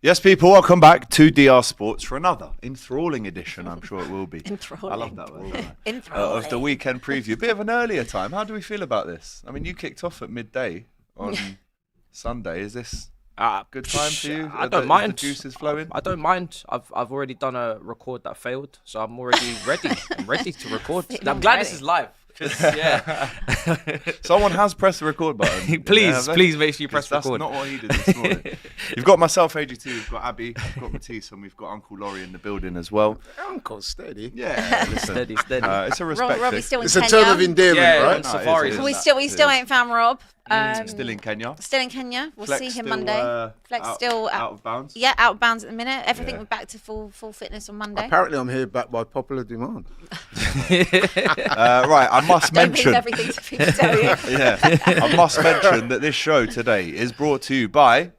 Yes, people, welcome back to DR Sports for another enthralling edition. I'm sure it will be. Enthralling. I love that word. Enthralling. Of the weekend preview. A bit of an earlier time. How do we feel about this? I mean, you kicked off at midday on Sunday. Is this a good time for you? I don't mind. The juice is flowing? I don't mind. I've already done a record that failed, so I'm already ready. I'm ready to record. I'm glad this is live. Yeah. Someone has pressed the record button. Please make sure you press that's record. That's not what he did this morning. You've got myself, AG2, you've got Abby, you've got Matisse, and we've got Uncle Laurie in the building as well. Uncle steady. Yeah, listen. Steady. It's a respect Robbie's still in It's Kenya. a term of endearment, right? No, Safari. it is. We still ain't found Rob. Still in Kenya. Still in Kenya. We'll Flex see him still, Monday. Flex still out of bounds. Yeah, out of bounds at the minute. Everything Yeah. we're back to full fitness on Monday. Apparently, I'm here back by popular demand. Right, I must Don't mention. believe everything to people tell you. Yeah, I must mention that this show today is brought to you by.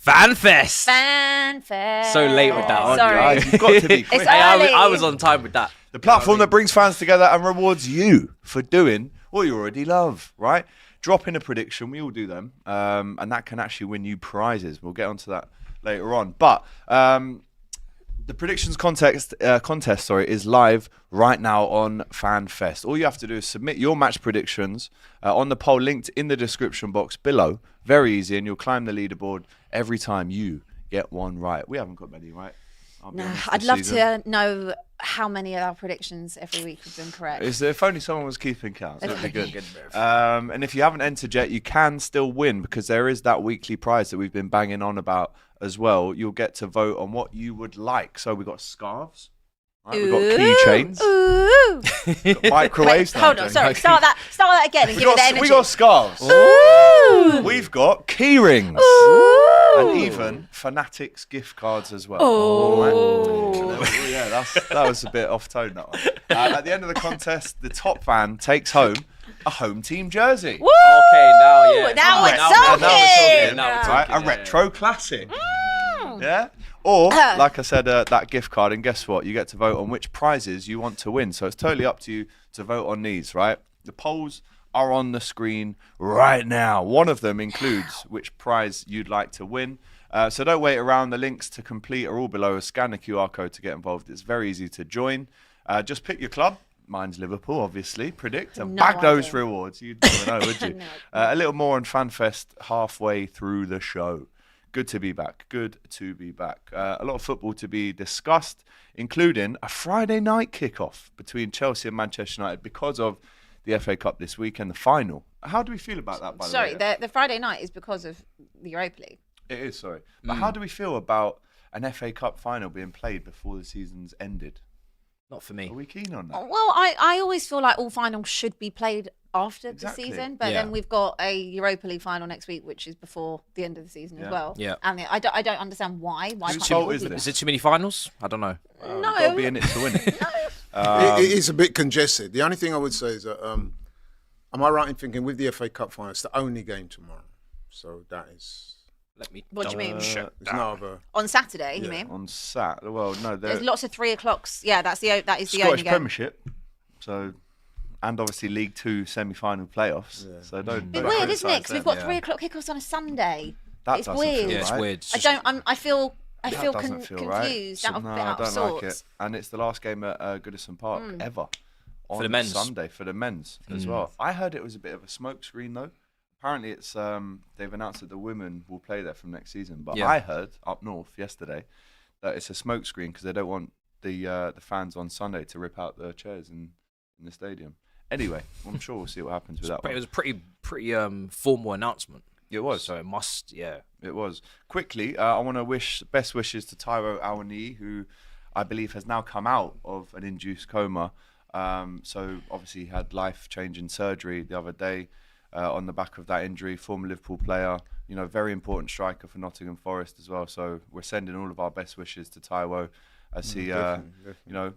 FanFest. FanFest. So late with that, aren't you? Sorry. You've got to be quick. It's early. I was on time with that. The platform that brings fans together and rewards you for doing what you already love, right? Drop in a prediction. We all do them. And that can actually win you prizes. We'll get onto that later on. But the predictions contest is live right now on FanFest. All you have to do is submit your match predictions on the poll linked in the description box below. Very easy, and you'll climb the leaderboard every time you get one right. We haven't got many right. No, I'd love to know how many of our predictions every week have been correct. If only someone was keeping count, that would be good. And if you haven't entered yet, you can still win because there is that weekly prize that we've been banging on about as well. You'll get to vote on what you would like. So we've got scarves, right? We've got keychains, got microwaves. Wait, hold on, sorry. Start that again and give it the energy. We got scarves. Ooh. We've got key rings. Ooh. And even Fanatics gift cards as well. Oh. Right. Yeah, that was a bit off tone, that one. At the end of the contest, the top fan takes home a home team jersey. Woo! Okay, now, yeah. Now we're talking. talking. A retro classic. Yeah? Or, like I said, that gift card. And guess what? You get to vote on which prizes you want to win. So it's totally up to you to vote on these, right? The polls are on the screen right now. One of them includes which prize you'd like to win. So don't wait around. The links to complete are all below. Scan the QR code to get involved. It's very easy to join. Just pick your club. Mine's Liverpool, obviously. Predict and back those rewards. You'd never know, would you? A little more on FanFest halfway through the show. Good to be back. Good to be back. A lot of football to be discussed, including a Friday night kickoff between Chelsea and Manchester United because of the FA Cup this week and the final. How do we feel about that, by the way? Sorry, the Friday night is because of the Europa League. It is, sorry. But how do we feel about an FA Cup final being played before the season's ended? Not for me. Are we keen on that? Well, I always feel like all finals should be played after Exactly. the season, but then we've got a Europa League final next week, which is before the end of the season as well. Yeah. And I don't understand why. Why Whose can't fault we is do this? Is that? it too many finals? I don't know. You've got to be in it to win it. It is a bit congested. The only thing I would say is that, am I right in thinking with the FA Cup final, it's the only game tomorrow? So that is... Let me. What do you mean? It's not of a... On Saturday, you mean? On Sat. Well, no, There's lots of 3 o'clocks. Yeah, that is the Scottish only game. Premiership. So, and obviously League Two semi-final playoffs. Yeah. So don't. It's weird, isn't it? Because we've got 3 o'clock kickoffs on a Sunday. It's weird. Yeah, it's right. weird. I feel Doesn't feel right. confused. Out of, No, bit out I of don't like sorts. it. And it's the last game at Goodison Park ever on For the men's. Sunday for the men's as well. I heard it was a bit of a smokescreen though. Apparently, it's they've announced that the women will play there from next season. But I heard up north yesterday that it's a smokescreen because they don't want the fans on Sunday to rip out the chairs in the stadium. Anyway, I'm sure we'll see what happens with that one. It was a pretty formal announcement. It was. So it must, yeah. It was. Quickly, I want to wish best wishes to Taiwo Awani, who I believe has now come out of an induced coma. So obviously he had life-changing surgery the other day on the back of that injury. Former Liverpool player, very important striker for Nottingham Forest as well. So we're sending all of our best wishes to Taiwo as he, definitely.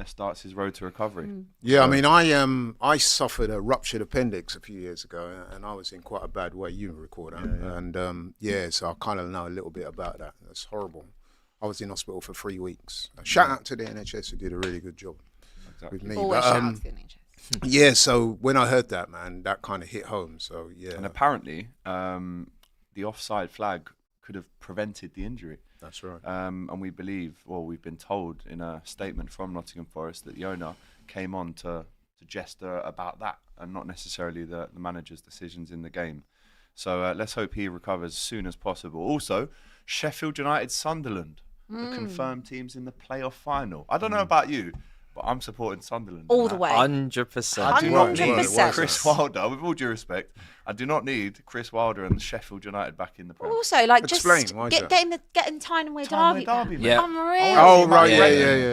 Starts his road to recovery. Yeah, I mean, I suffered a ruptured appendix a few years ago, and I was in quite a bad way. You recall that, and so I kind of know a little bit about that. That's horrible. I was in hospital for 3 weeks. Shout out to the NHS who did a really good job with me. Always shout out to the NHS. Yeah, so when I heard that, man, that kind of hit home. So yeah, and apparently, the offside flag could have prevented the injury. That's right. And we believe, or we've been told in a statement from Nottingham Forest, that the owner came on to jester about that and not necessarily the manager's decisions in the game. So let's hope he recovers as soon as possible. Also, Sheffield United, Sunderland, the confirmed teams in the playoff final. I don't know about you, but I'm supporting Sunderland. All the way. 100%. I do not need 100%. Chris Wilder, with all due respect, I do not need Chris Wilder and Sheffield United back in the Premier. Also, like, Explain, just why is that? getting Tyneway Tyneway Derby. Derby, back. mate. Yeah. Unreal. Oh, right, Yeah.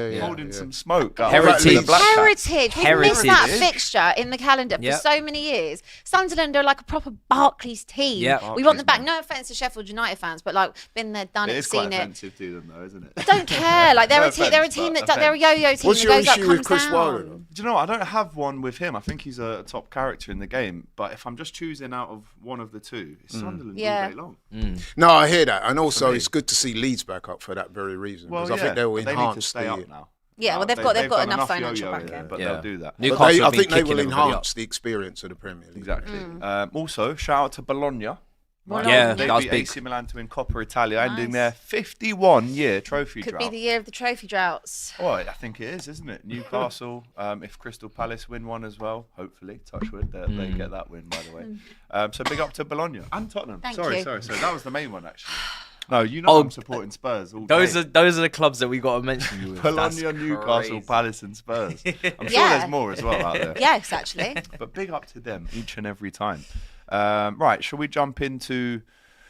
yeah. Holding some smoke. up Heritage. the Black Cats. Heritage. We've missed that Heritage. fixture in the calendar for Yep. so many years. Sunderland are like a proper Barclays team. Yep. We want them back. Barclays, No offense to Sheffield United fans, but like been there, done It it, is quite seen it. offensive to them, though, isn't it? I don't care. Like they're No a team. They're a offence, team but that they're a yo-yo team What's that your goes up, issue with comes Chris down. Wilder? Do you know what? I don't have one with him. I think he's a top character in the game. But if I'm just choosing out of one of the two, it's Sunderland Yeah. all day long. No, I hear that, and also me. it's good to see Leeds back up for that very reason, Well, because I think they will but they need to enhance stay the. up now. Yeah, well, they've They've got done enough financial yo-yoing, backing. but Yeah. they'll do that. But Newcastle I have been think they will kicking everybody enhance up. the experience of the Premier League. Exactly. Also, shout out to Bologna. Bologna. Yeah, They that was beat big. AC Milan to win Coppa Italia, ending Nice. their 51-year trophy Could drought. be the year of the trophy droughts. Well, I think it is, isn't it? Newcastle, if Crystal Palace win one as well, hopefully, touch wood, they get that win, by the way. So big up to Bologna and Tottenham. Thank sorry. you. That was the main one, actually. No, I'm supporting Spurs all day. Those are the clubs that we got to mention you with. That's Bologna, Newcastle, crazy. Palace and Spurs. I'm sure Yeah. there's more as well out there. Yes, actually. But big up to them each and every time. Right, shall we jump into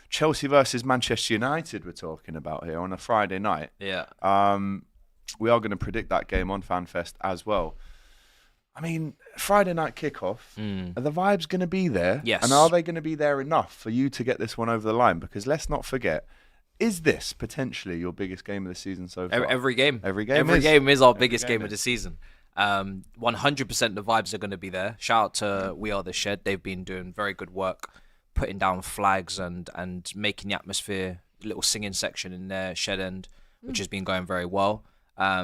Chelsea versus Manchester United we're talking about here on a Friday night? Yeah. We are going to predict that game on FanFest as well. I mean, Friday night kickoff, are the vibes going to be there? Yes. And are they going to be there enough for you to get this one over the line? Because let's not forget, is this potentially your biggest game of the season so far? Every game. Every game Every is. game is our Every biggest game game of the is. season. 100% the vibes are going to be there. Shout out to We Are The Shed. They've been doing very good work, putting down flags and making the atmosphere, little singing section in their shed end, which has been going very well.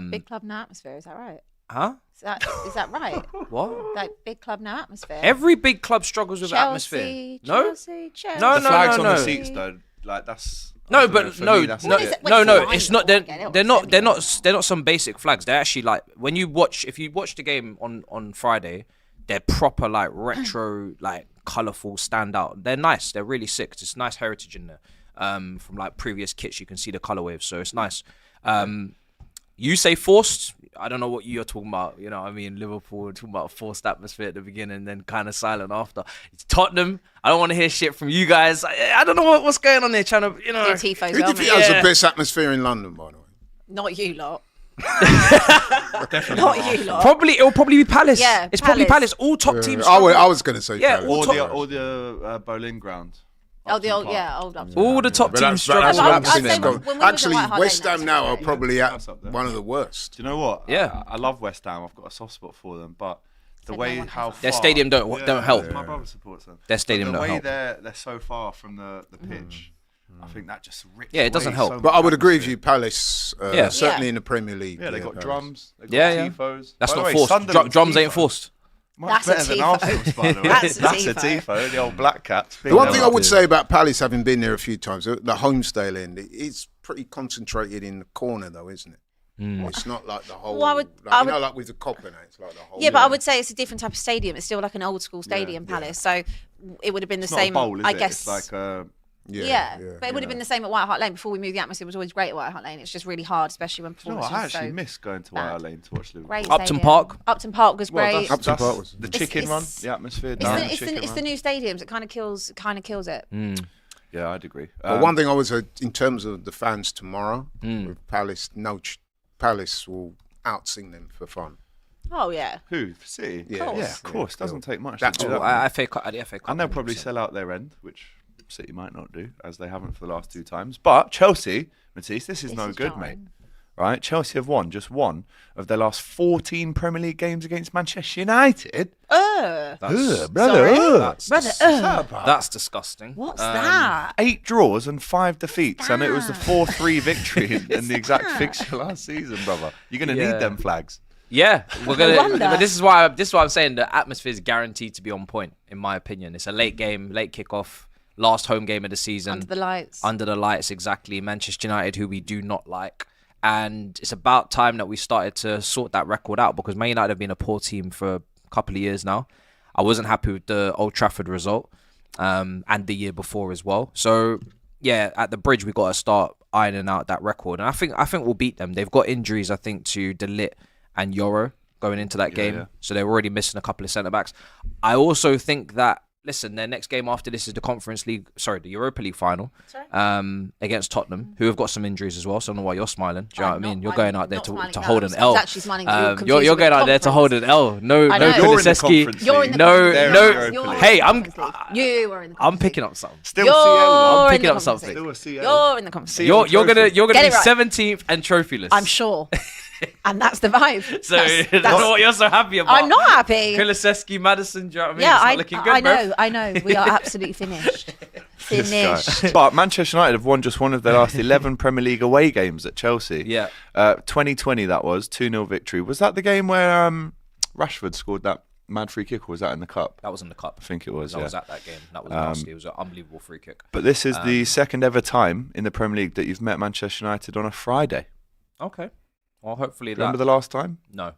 Big club, no atmosphere. Is that right? Huh? Is that right? What? Like big club, no atmosphere. Every big club struggles with Chelsea, atmosphere. No? Chelsea. No, The flags on no. the seats, though, like that's... I No, don't know, but for no, me, that's no, it. is it? no, Wait, no. fine, It's not. I get it, They're not. similar. They're not some basic flags. They're actually like when you watch. If you watch the game on Friday, they're proper like retro, like colourful, standout. They're nice. They're really sick. It's nice heritage in there. From like previous kits, you can see the colour waves, so it's nice. You say forced. I don't know what you're talking about. You know, what I mean, Liverpool talking about a forced atmosphere at the beginning, and then kind of silent after. It's Tottenham. I don't want to hear shit from you guys. I don't know what's going on there. Trying to, you know. Your tifos, Who do you well, think mate. has the Yeah. best atmosphere in London, by the way? Not you lot. Definitely Not you lot. It'll probably be Palace. Yeah, It's probably Palace. Palace. All top teams. I was going to say Yeah, Palace. Or the Boleyn ground. Oh, the old, Upton yeah, Park. old Upton All Park. the top But teams that's struggle. I'd with say atmosphere. when we was at Actually, White Hart West Lane, Ham now are that's probably That's up there. one of the worst. Do you know what? Yeah. I love West Ham. I've got a soft spot for them, but the Said way no one how has far Their stadium don't help. My brother supports them. Their stadium But don't the way help. they're so far from the pitch, I think that just rips Yeah, it doesn't away help. so But much I would agree with atmosphere. you, Palace, Yeah. certainly Yeah. in the Premier League. Yeah, they got Palace. drums. They got Yeah. tifos. That's By the not way, forced. Sunderland's Drums ain't tifo. forced. Much That's a better than tifo. Arsenal's, by the way. That's a a tifo. tifo. The old Black Cats. The one thing I would say about Palace, having been there a few times, the Homestay end, it's pretty concentrated in the corner, though, isn't it? It's not like the whole, Well, I would- like, I you know, would- like with the Copper now, it's like the whole. Yeah, but I would say it's a different type of stadium. It's still like an old school stadium, Yeah. Palace. So it would have been the It's not a same, bowl, is I it? guess. It's like Yeah, but it would have been the same at White Hart Lane. Before we moved, the atmosphere was always great at White Hart Lane. It's just really hard, especially when you know performances what, I are actually so miss going to bad. White Hart Lane to watch Liverpool. great. Upton stadium. Park? Upton Park was Well, great. Upton Park was- the chicken run, it's- the atmosphere. It's down the, the it's, chicken the, it's run. the new stadiums. It kind of kills it. Yeah, I'd agree. But one thing I would say, in terms of the fans tomorrow, with Palace, Palace will outsing them for fun. Oh yeah. Who? City? Yeah, Yeah, of course. Doesn't take much That's to do all. that. FA Cup. The FA Cup. And they'll probably 100%. sell out their end, which City might not do, as they haven't for the last two times. But Chelsea, Matisse, this is no is good, jarring. mate. Right? Chelsea have won just one of their last 14 Premier League games against Manchester United. That's, Brother. that's disgusting. What's that? 8 draws and 5 defeats, and it was the 4-3 victory in the exact fixture last season, brother. You're going to Yeah. need them flags. Yeah, we're gonna. wonder. But this is why I'm saying the atmosphere is guaranteed to be on point. In my opinion, it's a late game, late kickoff. last home game of the season. Under the lights. Under the lights, exactly. Manchester United, who we do not like. And it's about time that we started to sort that record out, because Man United have been a poor team for a couple of years now. I wasn't happy with the Old Trafford result and the year before as well. So, yeah, at the Bridge, we got to start ironing out that record. And I think we'll beat them. They've got injuries, I think, to De Ligt and Yoro going into that game. Yeah. So they're already missing a couple of centre-backs. I also think that, listen, their next game after this is the Europa League final against Tottenham, who have got some injuries as well. So I don't know why you're smiling. Do you know what I mean? You're going out there to hold an L. I was actually smiling. You're going out there to hold an L. No Kulusevski. You're in the no. Hey, I'm picking up something. Still CL. I'm picking up something. Still a CL. You're in the conversation. You're gonna be 17th and trophyless. I'm sure. And that's the vibe. So that's what you're so happy about. I'm not happy. Kulusevski, Madison, do you know what I mean? Yeah, it's not looking good, I know. We are absolutely finished. But Manchester United have won just one of their last 11 Premier League away games at Chelsea. Yeah. 2020 that was, 2-0 victory. Was that the game where Rashford scored that mad free kick, or was that in the Cup? That was in the Cup. I think it was, I was at that game. That was nasty. It was an unbelievable free kick. But this is the second ever time in the Premier League that you've met Manchester United on a Friday. Okay. Well, hopefully Remember the last time? No.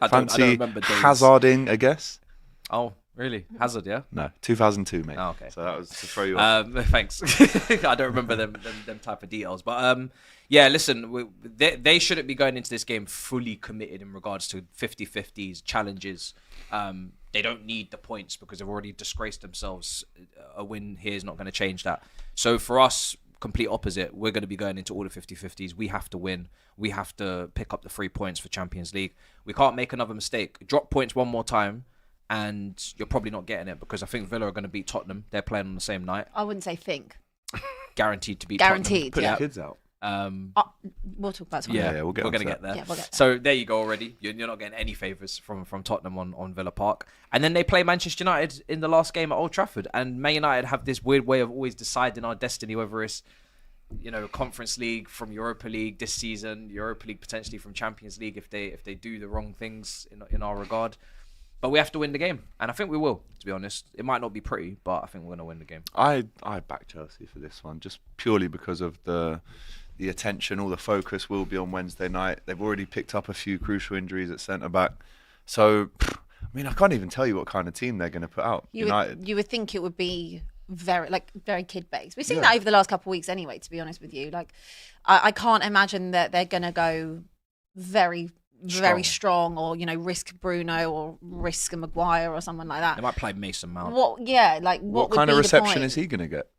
I don't remember days. Hazarding, I guess. Oh, really? Hazard, yeah? No, 2002, mate. Oh, okay. So that was to throw you off. Thanks. I don't remember them type of details. But yeah, listen, they shouldn't be going into this game fully committed in regards to 50-50s, challenges. They don't need the points because they've already disgraced themselves. A win here is not going to change that. So for us, complete opposite. We're going to be going into all the 50-50s. We have to win. We have to pick up the 3 points for Champions League. We can't make another mistake. Drop points one more time, and you're probably not getting it, because I think Villa are going to beat Tottenham. They're playing on the same night. I wouldn't say think. Guaranteed to beat Guaranteed, Tottenham. Put yeah. the kids out. We'll talk about something. Yeah, we're going to get there. Yeah, we'll get there. So there you go already. You're not getting any favours from Tottenham on Villa Park. And then they play Manchester United in the last game at Old Trafford. And Man United have this weird way of always deciding our destiny, whether it's Conference League from Europa League this season, Europa League potentially from Champions League if they do the wrong things in our regard. But we have to win the game, and I think we will, to be honest. It might not be pretty, but I think we're going to win the game. I back Chelsea for this one, just purely because of the attention, all the focus will be on Wednesday night. They've already picked up a few crucial injuries at centre-back. So, I mean, I can't even tell you what kind of team they're going to put out. United. You would think it would be very kid based. We've seen that over the last couple of weeks anyway, to be honest with you. Like I can't imagine that they're gonna go very strong or risk Bruno or risk a Maguire or someone like that. They might play Mason Mount. What kind of reception is he gonna get?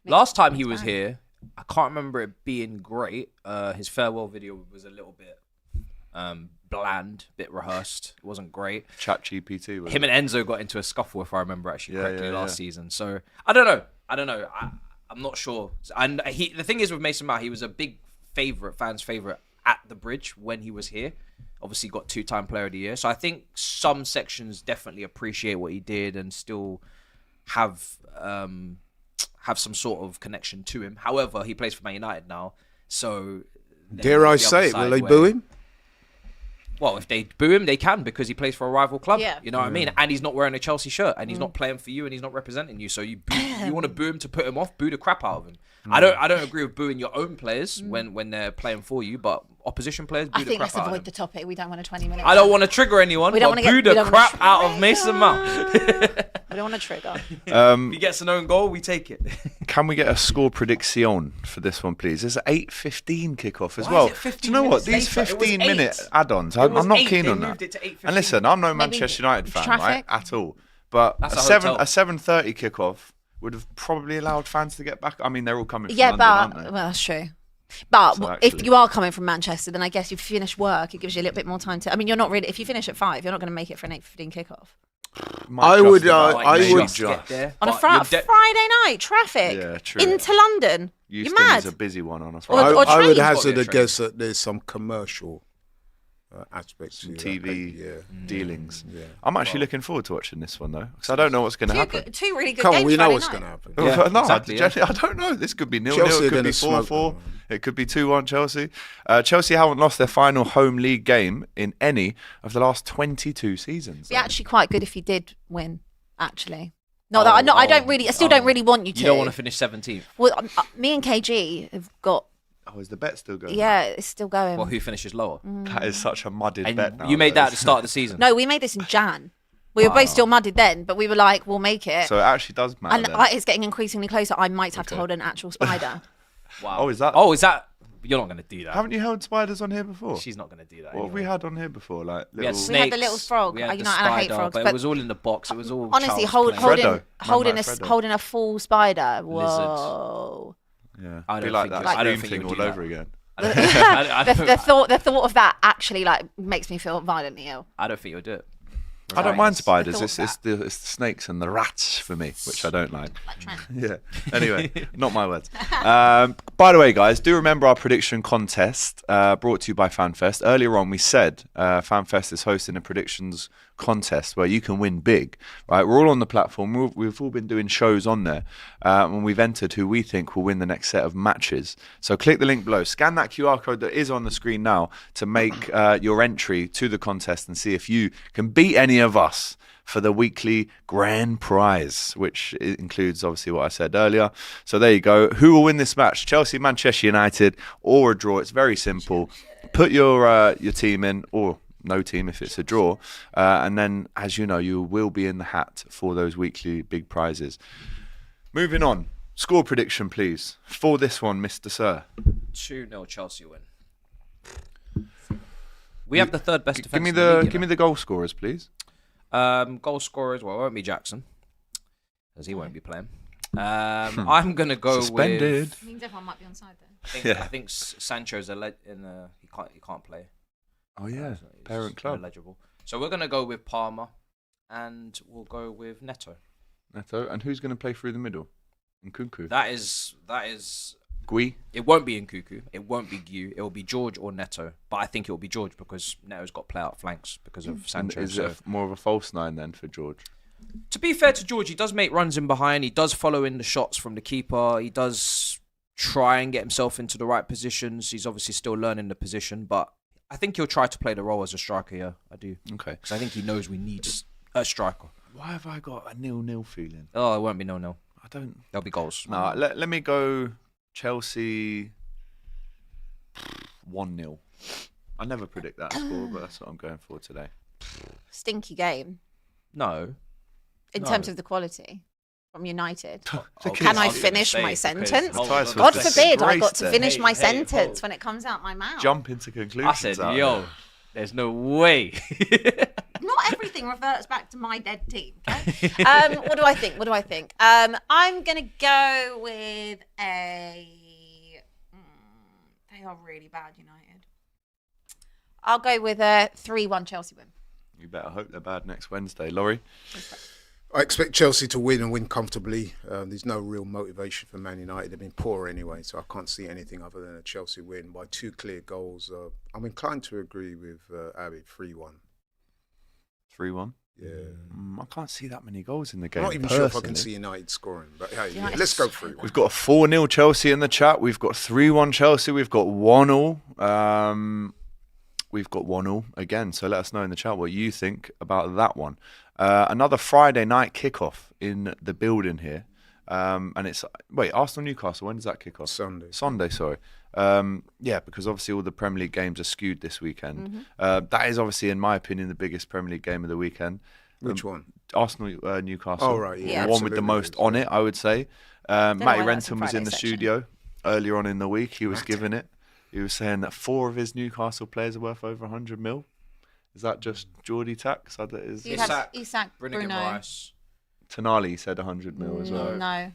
Last time he was here, I can't remember it being great. His farewell video was a little bit bland, bit rehearsed. It wasn't great. ChatGPT. Him and Enzo got into a scuffle, if I remember actually correctly, last season. So I don't know. I'm not sure. And the thing is with Mason Mount, he was a big fans' favorite at the Bridge when he was here. Obviously got 2-time Player of the Year. So I think some sections definitely appreciate what he did and still have some sort of connection to him. However, he plays for Man United now. So dare I say it? Will they boo him? Well, if they boo him, they can, because he plays for a rival club. Yeah. You know what I mean? And he's not wearing a Chelsea shirt, and he's not playing for you, and he's not representing you. So you want to boo him to put him off? Boo the crap out of him. I don't agree with booing your own players when they're playing for you, but opposition players boo the crap out of them. I think let's avoid the topic. We don't want a 20-minute. I don't want to trigger anyone. But boo the crap out of Mason Mount. We don't want to trigger. If he gets an own goal, we take it. Can we get a score prediction for this one, please? There's an 8:15 kickoff as Why well. is it 15 Do you know what? minutes These later? It was 15-minute 8. add-ons, It I'm was not 8. keen They on moved that. it to 8:15. And listen, I'm no Maybe Manchester United fan, traffic. right, at all. But That's a a hotel. 7:30 kickoff would have probably allowed fans to get back. I mean, they're all coming from Yeah, London, aren't they? well, that's true. But So if actually- you are coming from Manchester, then I guess you finish work. It gives you a little bit more time to. I mean, you're not really. If you finish at 5, you're not going to make it for an 8:15 kickoff Might I would, just about I make would- it just. on a Friday night. Traffic Yeah, true. into London. Houston You're mad. is a busy one on a Or- Friday. or I would trains. hazard a Trains. guess that there's some commercial aspects Some to TV yeah. dealings. Yeah. I'm actually looking forward to watching this one though, because I don't know what's going to happen. Two really good Come on, games. we know Friday what's night. going to happen. Yeah, No, exactly, I don't know. This could be 0-0. Chelsea It are could be gonna smoke 4-4. them. It could be 2-1 Chelsea. Chelsea haven't lost their final home league game in any of the last 22 seasons. It'd be actually quite good if you did win. Actually, Not that I don't really. I still don't really want you to. You don't want to finish 17th. Well, me and KG have got. Oh, is the bet still going? Yeah, it's still going. Well, who finishes lower? That is such a mudded And bet now. you made though. that at the start of the season. No, we made this in Jan. We were both still mudded then, but we were like, we'll make it. So it actually does matter. And then. it's getting increasingly closer. I might have to hold an actual spider. Wow. Oh, is that? Oh, is that? You're not going to do that. Haven't you held spiders on here before? She's not going to do that. What have we had on here before? Like We had little... We had the little frog. We had You the know, and I hate spider, frogs, but but it was all in the box. It was all honestly, child's play. Freddo. Man like Freddo. holding a full spider. Whoa. Yeah, I be don't like think that I don't scream think thing you'll all do over that. again. The thought of that actually like makes me feel violently ill. I don't think you'll do it. I don't mind spiders. thought It's the snakes and the rats for me, which I don't like. Yeah. Anyway, not my words. By the way, guys, do remember our prediction contest brought to you by FanFest. Earlier on, we said FanFest is hosting a predictions contest where you can win big. Right? We're all on the platform. We've all been doing shows on there, and we've entered who we think will win the next set of matches. So click the link below. Scan that QR code that is on the screen now to make your entry to the contest and see if you can beat any of us for the weekly grand prize, which includes obviously what I said earlier. So there you go. Who will win this match? Chelsea, Manchester United, or a draw? It's very simple. Put your team in, or no team if it's a draw, and then, as you know, you will be in the hat for those weekly big prizes. Moving on. Score prediction, please, for this one, Mr. Sir. 2-0 Chelsea win. We have the third best defense. Give me the goal scorers, please. Goal scorers. Well, it won't be Jackson, as he won't be playing. I'm gonna go Suspended. with. I mean, everyone might be on side then. I think Sancho's he can't play. Oh yeah, So he's parent club. eligible. So we're gonna go with Palmer, and we'll go with Neto. Neto, and who's going to play through the middle? Nkunku. That is. Gui. It won't be Nkunku. It won't be Gu. It will be George or Neto. But I think it will be George because Neto's got play out flanks because of Sancho. Is it more of a false nine then for George? To be fair to George, he does make runs in behind. He does follow in the shots from the keeper. He does try and get himself into the right positions. He's obviously still learning the position, but I think he'll try to play the role as a striker. Yeah, I do. Okay. Because I think he knows we need a striker. Why have I got a 0-0 feeling? Oh, it won't be 0-0. I don't. There'll be goals. No, let me go Chelsea 1-0. I never predict that score, but that's what I'm going for today. Stinky game No. in terms of the quality from United. Look Can at I this. finish my sentence? Matthias was God forbid I got disgraced to there. finish my Hey, sentence hold. when it comes out my mouth. Jump into conclusions. I said, out yo, there. there's no way. Not everything reverts back to my dead team. Okay? What do I think? I'm gonna go with a. They are really bad, United. I'll go with a 3-1 Chelsea win. You better hope they're bad next Wednesday, Laurie. I expect Chelsea to win and win comfortably. There's no real motivation for Man United. They've been poor anyway, so I can't see anything other than a Chelsea win by 2 clear goals. I'm inclined to agree with Abby, 3-1. 3-1. Yeah. I can't see that many goals in the game. I'm not even sure if I can personally. see United scoring, but hey, yeah, United let's go so 3-1. We've got a 4-0 Chelsea in the chat. We've got 3-1 Chelsea. We've got 1-0. We've got 1-0 again. So let us know in the chat what you think about that one. Another Friday night kickoff in the building here. And it's, Arsenal Newcastle, when does that kick off? Sunday, sorry. Yeah, because obviously all the Premier League games are skewed this weekend. That is obviously, in my opinion, the biggest Premier League game of the weekend. Which one? Arsenal, Newcastle. Oh, right, yeah. The one with the most on it, I would say. know Matty why that's Renton in was in the Friday section. studio earlier on in the week. He was giving it. He was saying that 4 of his Newcastle players are worth over 100 mil. Is that just Geordie tax? You have Isak, Bruno Bruno. Guimaraes. Tonali said 100 mil as well. No.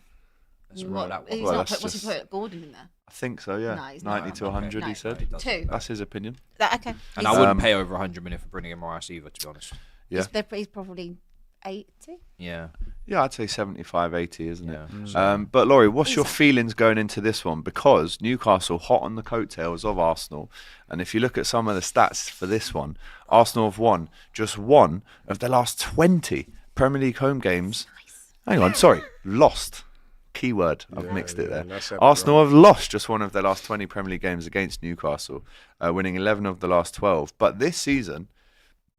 Let's roll that He's one. Well, not that's put, what's he just- put Gordon in there? I think so, yeah. No, he's not. 90 to 100, No. he said. No, 2. That's his opinion. Okay. And I wouldn't pay over 100 million for Bruno Guimaraes either, to be honest. Yeah. He's probably 80. Yeah. Yeah, I'd say 75, 80, isn't it? Yeah. But Laurie, what's your feelings going into this one? Because Newcastle hot on the coattails of Arsenal, and if you look at some of the stats for this one, Arsenal have won just one of their last 20 Premier League home games. Hang on, sorry, lost. Keyword, I've mixed it there. that's Arsenal have lost just one of their last 20 Premier League games against Newcastle, winning 11 of the last 12. But this season,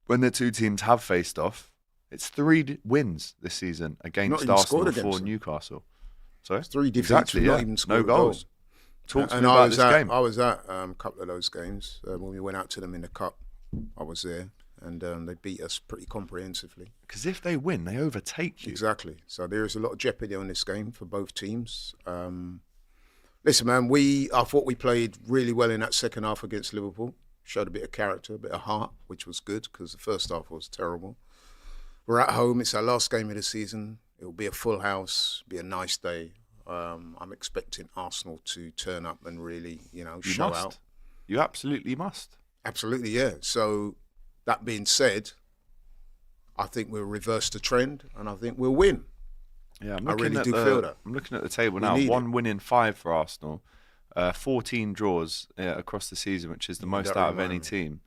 when the two teams have faced off, It's 3 wins this season against even scored Arsenal against for them. Newcastle. Sorry? 3 defeats, Exactly, not yeah. even No scored a goals. goal. Talk to And me about this game. I was at a couple of those games when we went out to them in the cup. I was there, and they beat us pretty comprehensively. Because if they win, they overtake you. Exactly. So there is a lot of jeopardy on this game for both teams. Listen, man, I thought we played really well in that second half against Liverpool. Showed a bit of character, a bit of heart, which was good because the first half was terrible. We're at home. It's our last game of the season. It will be a full house. Be a nice day. I'm expecting Arsenal to turn up and really, show out. You absolutely must. Absolutely, yeah. So that being said, I think we'll reverse the trend, and I think we'll win. Yeah, I really do feel that. I'm looking at the table now. 1 win in 5 for Arsenal, 14 draws across the season, which is the most out of any team.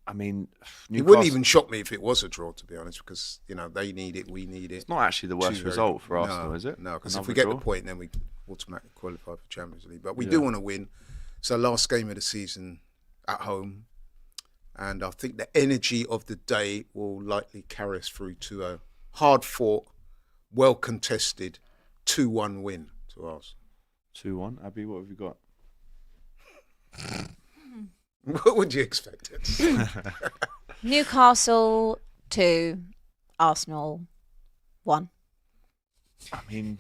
I mean, it wouldn't even shock me if it was a draw, to be honest, because they need it, we need it. It's not actually the worst result for Arsenal, is it? No, because if we get the point, then we automatically qualify for Champions League. But we do want to win. It's our last game of the season at home, and I think the energy of the day will likely carry us through to a hard-fought, well-contested 2-1 win to us. 2-1. Abby, what have you got? What would you expect? Newcastle 2, Arsenal 1. I mean,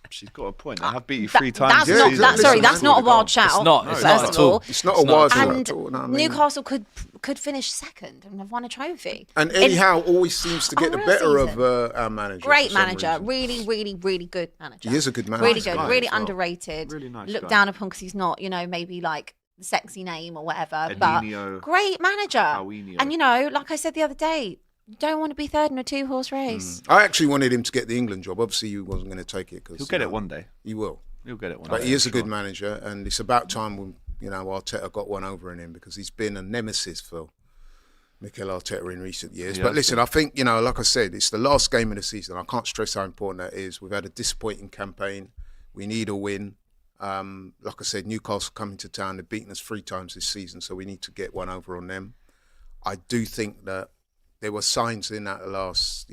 she's got a point. They have beat you 3 times. That's not a wild shout. It's not at all. It's not a wild shout and at all. No, Newcastle could finish second and have won a trophy. And Eddie Howe always seems to get the better of our manager. Great manager. Really, really, really good manager. He is a good manager. Really good. Nice Really guy. underrated. Really nice Looked guy. down upon because he's not, maybe like the sexy name or whatever. Edinho, but great manager. Paulinho. And like I said the other day, you don't want to be third in a 2-horse race. I actually wanted him to get the England job. Obviously, he wasn't going to take it. He'll get it one day. He will. He'll get it one day. But he is a good manager, and it's about time when, Arteta got one over in him, because he's been a nemesis for Mikel Arteta in recent years. But listen, I think, like I said, it's the last game of the season. I can't stress how important that is. We've had a disappointing campaign. We need a win. Like I said, Newcastle coming to town. They've beaten us 3 times this season, so we need to get one over on them. I do think that there were signs in that last,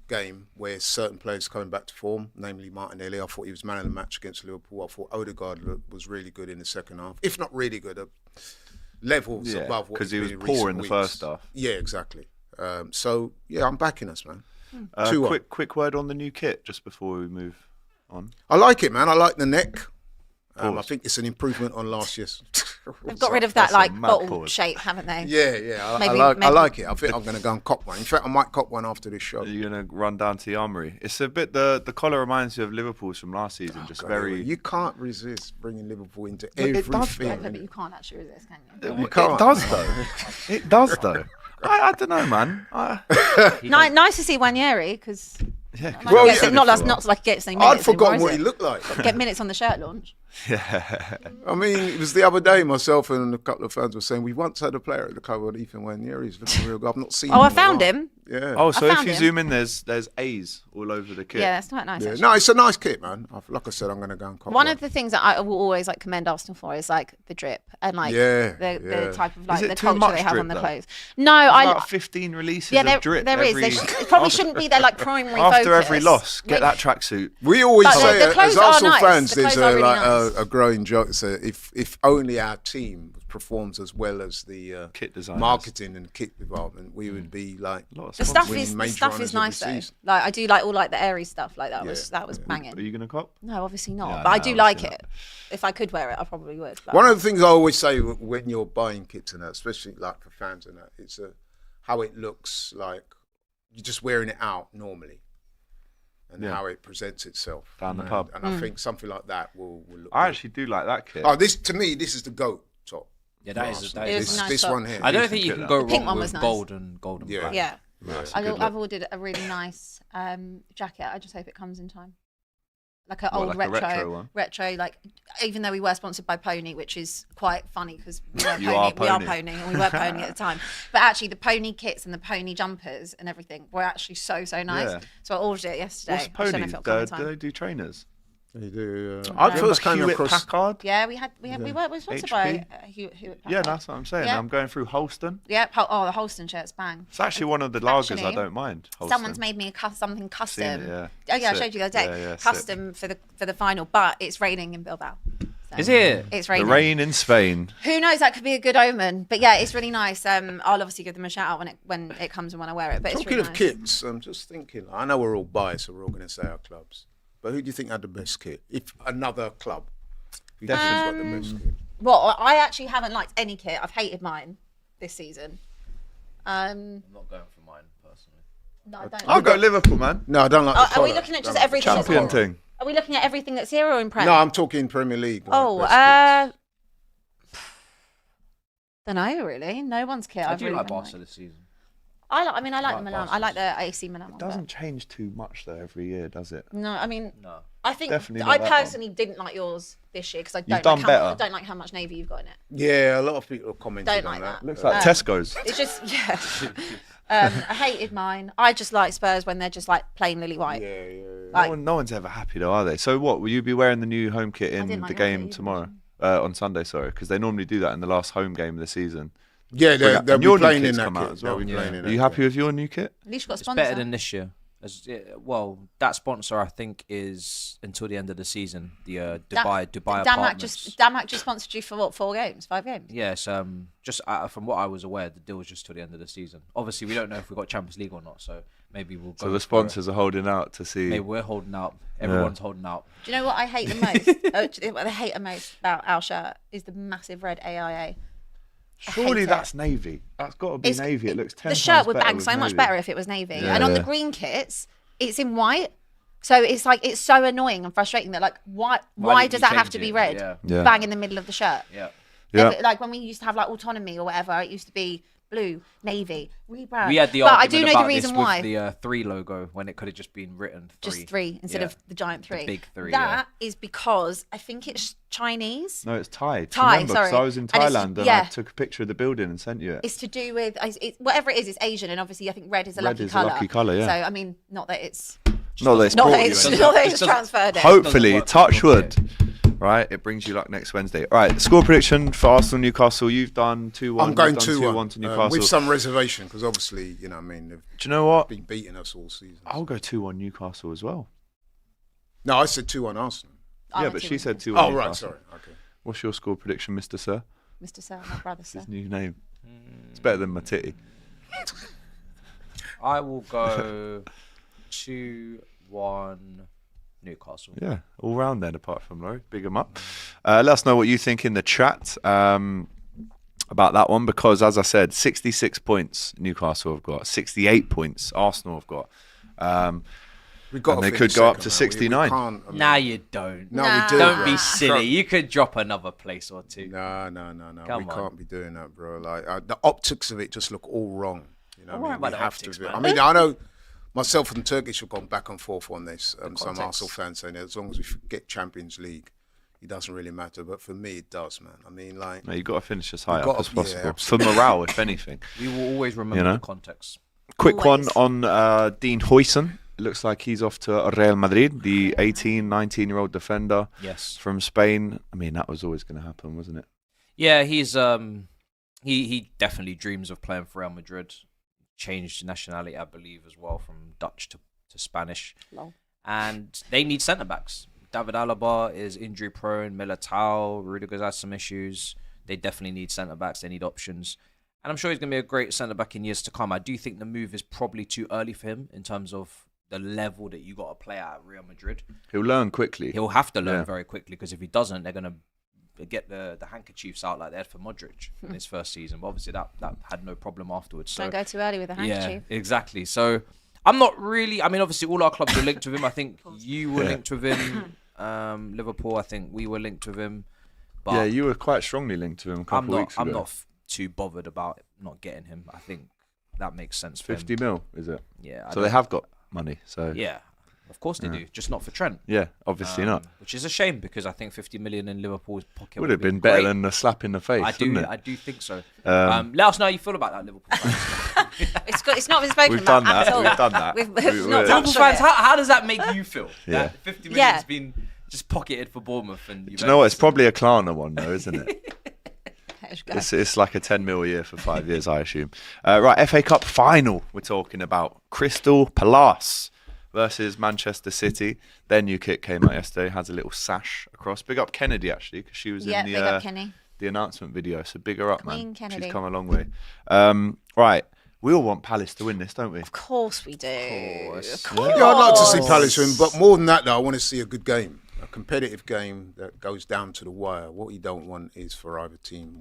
game where certain players coming back to form, namely Martinelli. I thought he was man of the match against Liverpool. I thought Odegaard was really good in the second half, if not really good, levels above what because he he's was been poor in recent the weeks. first half. Yeah, exactly. So yeah, I'm backing us, man. 2-1. Quick word on the new kit just before we move on. I like it, man. I like the neck. I think it's an improvement on last year's. They've got rid of that That's a mad bottle pause. shape, haven't they? Yeah. Maybe- I like it. I think I'm going to go and cop one. In fact, I might cop one after this show. Are you going to run down to the armory? It's a bit, the colour reminds you of Liverpool's from last season. Just God, very... You can't resist bringing Liverpool into It does, everything. Yeah, but you can't actually resist, can you? You can't. It does, though. It does, though. I don't know, man. Nice to see Wanyeri because Yeah, 'cause Well, he yeah. said it not for a like he gets any I'd minutes. forgotten anymore, what is he it? looked like. Get minutes on the shirt launch. Yeah. I mean, it was the other day, myself and a couple of fans were saying, we once had a player at the club called Ethan Wanyeri. He's looking real good. I've not seen him. Oh, I in a found while. him. Yeah. Oh, so if found you him. zoom in, there's A's all over the kit. Yeah, that's quite nice. Yeah. actually. No, it's a nice kit, man. Like I said, I'm going to go and cop One of the things that I will always commend Arsenal for is the drip and the type of Is it the too culture much they have drip, on the though? clothes. No, About 15 releases of drip there is. every... It probably shouldn't be their primary After focus. every loss, get that tracksuit. We always But say, the clothes as are Arsenal nice. fans, The there's clothes are really nice. a growing joke. So if only our team performs as well as the Kit designers. marketing and kit department, we would be like A lot of The sponsors. stuff winning is major nice honours though. every season. I do like all the airy stuff. That was Are banging. you going to cop? No, obviously not. Yeah, but I no, do like obviously it. If I could wear it, I probably would. But One of the things I always say when you're buying kits and that, especially like for fans and that, it's how it looks like you're just wearing it out normally, and Yeah. how it presents itself Down the and, pub. And I think something like that will look. I good. actually do like that kit. Oh, this to me, this is the GOAT top. Yeah, that is. It is This, a nice this top. one here. I don't Decent think you kit, can that. go The pink wrong one with was nice. gold and golden Yeah. black. yeah, Nice, good look. I've ordered a really nice jacket. I just hope it comes in time. Like an What, old like a retro retro one? Even though we were sponsored by Pony, which is quite funny because we are You are Pony, Pony. and we were Pony at the time. But actually, the Pony kits and the Pony jumpers and everything were actually so nice. Yeah. So I ordered it yesterday. What's I just don't know Pony? if it'll come in Do time. they do trainers? You do. I first came Hewlett across. Packard. Yeah, we were sponsored by Hewlett Yeah, Packard. that's what I'm saying. Yeah. I'm going through Holston. Yeah. Oh, the Holston shirts, bang. It's actually one of the lagers I Actually, don't mind. Holston. Someone's made me something custom. Seen it, yeah. Oh yeah, I Sick. showed you the other day. Yeah, sick. Custom for the final, but it's raining in Bilbao. So Is it? It's The raining. rain in Spain. Who knows? That could be a good omen. But yeah, it's really nice. I'll obviously give them a shout out when it comes and when I wear it. But it's Talking really of nice. kits, I'm just thinking. I know we're all biased, so we're all going to say our clubs. But who do you think had the best kit? If another club, who do you think's got the best kit? Well, I actually haven't liked any kit. I've hated mine this season. I'm not going for mine personally. No, I don't. I'll go Liverpool, man. No, I don't like. The Are we colour. looking at just Don't like everything? the Champion colour. thing. Are we looking at everything that's here or in Prem? No, I'm talking Premier League. like, Oh, best don't know really. No one's kit. I I've do really like been Barca this season. I like the like Milan. I Barca's. like the AC Milan one. Doesn't change too much though every year, does it? but- No, I mean, No. I think Definitely I not that one. personally didn't like yours this year because I You've don't done like better. I don't like how much navy you've got in it. Yeah, a lot of people have commented Don't on like that. Looks like Tesco's. It's just I hated mine. I just like Spurs when they're just like plain lily white. Yeah. Like, No one's ever happy though, are they? So what? Will you be wearing the new home kit in didn't the like game that either. tomorrow? On Sunday, sorry, because they normally do that in the last home game of the season. Yeah, they'll And be your new playing in kit's that come out kit. as well. They'll be playing in Are that you kit. happy with your new kit? at least you've got a It's sponsor. better than this year. Well, that sponsor I think is until the end of the season. The Dubai Apartments. Damac just sponsored you for what? 4 games, 5 games. Yes, just from what I was aware, the deal was just till the end of the season. Obviously, we don't know if we've got Champions League or not, so maybe we'll go. So the sponsors are holding out to see. Maybe we're holding out. Everyone's holding out. Do you know what I hate the most? What I hate the most about our shirt is the massive red AIA. Surely hate that's navy. That's got to be navy. It looks 10 The times shirt would better bang with so much navy. better if it was navy. Yeah. And on the Yeah. green kits, it's in white. So it's like it's so annoying and frustrating that like why didn't does you that have change to be it? red? Yeah. Yeah. Bang in the middle of the shirt. Yeah. Yeah. Like when we used to have like autonomy or whatever, it used to be blue, navy, rebrand. We had the but I argument do know about the reason this why. with the 3 logo when it could have just been written 3. Just 3 instead Yeah. of the giant 3. big 3, That is because I think it's Chinese. No, it's Thai. Thai, Remember, 'cause sorry. I was in And it's- Thailand and I yeah. took a picture of the building and sent you it. It's to do with whatever it is. It's Asian, and obviously I think red is a Red lucky is a color. lucky colour, yeah. So I mean, not that it's Not that it's not brought that you it's, anything. not that Just it's doesn't- transferred it. Hopefully, work touch for your wood. Right, it brings you luck next Wednesday. All right, score prediction for Arsenal Newcastle. You've done 2-1. I'm going You've done 2-1 to Newcastle. with some reservation because obviously, you know, what I mean, they've Do you know what? been beating us all season. I'll go 2-1 Newcastle as well. No, I said 2-1 Arsenal. I'm Yeah, a but 2-1. she said 2-1 Oh, right, Newcastle. sorry. Okay. What's your score prediction, Mr. Sir? Mr. Sir, my brother, sir. His new name. It's better than my titty. I will go 2-1 Newcastle. Yeah, all round then, apart from Laurie. Big 'em up. Let us know what you think in the chat about that one, because as I said, 66 points Newcastle have got, 68 points Arsenal have got. We've got And to they finish could go up second, to man. 69. We can't, I mean, Nah, you don't. No, Nah. we do. Don't bro. be silly. You could drop another place or 2. No. Come We on. can't be doing that, bro. Like the optics of it just look all wrong. You know, Don't what worry I mean, about the optics, man. I mean, I know myself and Turkish have gone back and forth on this. Some context. Arsenal fans saying that as long as we get Champions League, it doesn't really matter. But for me, it does, man. I mean, like, No, you've got to finish as high You've up got as to- yeah, possible. For absolutely. morale, if anything. We will always remember You know? the context. Quick Always. one on Dean Huijsen. It looks like he's off to Real Madrid, the 18, 19-year-old defender Yes. from Spain. I mean, that was always going to happen, wasn't it? Yeah, he's he definitely dreams of playing for Real Madrid. Changed nationality, I believe, as well from Dutch to Spanish. Lol. And they need centre backs. David Alaba is injury prone. Militao, Rudiger's had some issues. They definitely need centre backs. They need options. And I'm sure he's going to be a great centre back in years to come. I do think the move is probably too early for him in terms of the level that you got to play at Real Madrid. He'll learn quickly. He'll have to learn Yeah. very quickly, because if he doesn't, they're going to get the handkerchiefs out like they had for Modric in his first season. But obviously that had no problem afterwards. So Don't go too early with the handkerchief. yeah, exactly. So I'm not really. I mean, obviously all our clubs were linked with him. I think you were linked with him. Liverpool, I think we were linked with him. But Yeah, you were quite strongly linked to him a couple of weeks ago. I'm not too bothered about not getting him. I think that makes sense for 50 him. mil, is it? Yeah. So they have got money. So Yeah, of course they do. Just not for Trent. yeah, obviously not. Which is a shame, because I think 50 million in Liverpool's pocket Would have been better great. than a slap in the face, wouldn't it? I do think so. Let us know how you feel about that, Liverpool fans. It's not been spoken We've about done that. at all. We've done that. We've We- not we're- touched Liverpool on fans, it. how does that make you feel? Yeah. That 50 million's Yeah. been just pocketed for Bournemouth. And Do you know what? It's probably a Klarna one, though, isn't it? Let's go. It's like a 10 mil a year for 5 years, I assume. Right, FA Cup final we're talking about. Crystal Palace versus Manchester City. Their new kit came out yesterday, has a little sash across. Big up Kennedy, actually, because she was in Big up Kenny. the announcement video. So big her up, Queen man. Kennedy. She's come a long way. Right, we all want Palace to win this, don't we? Of course we do. course. Of course. Yeah, I'd like to see Palace win, but more than that, though, I want to see a good game, a competitive game that goes down to the wire. What you don't want is for either team,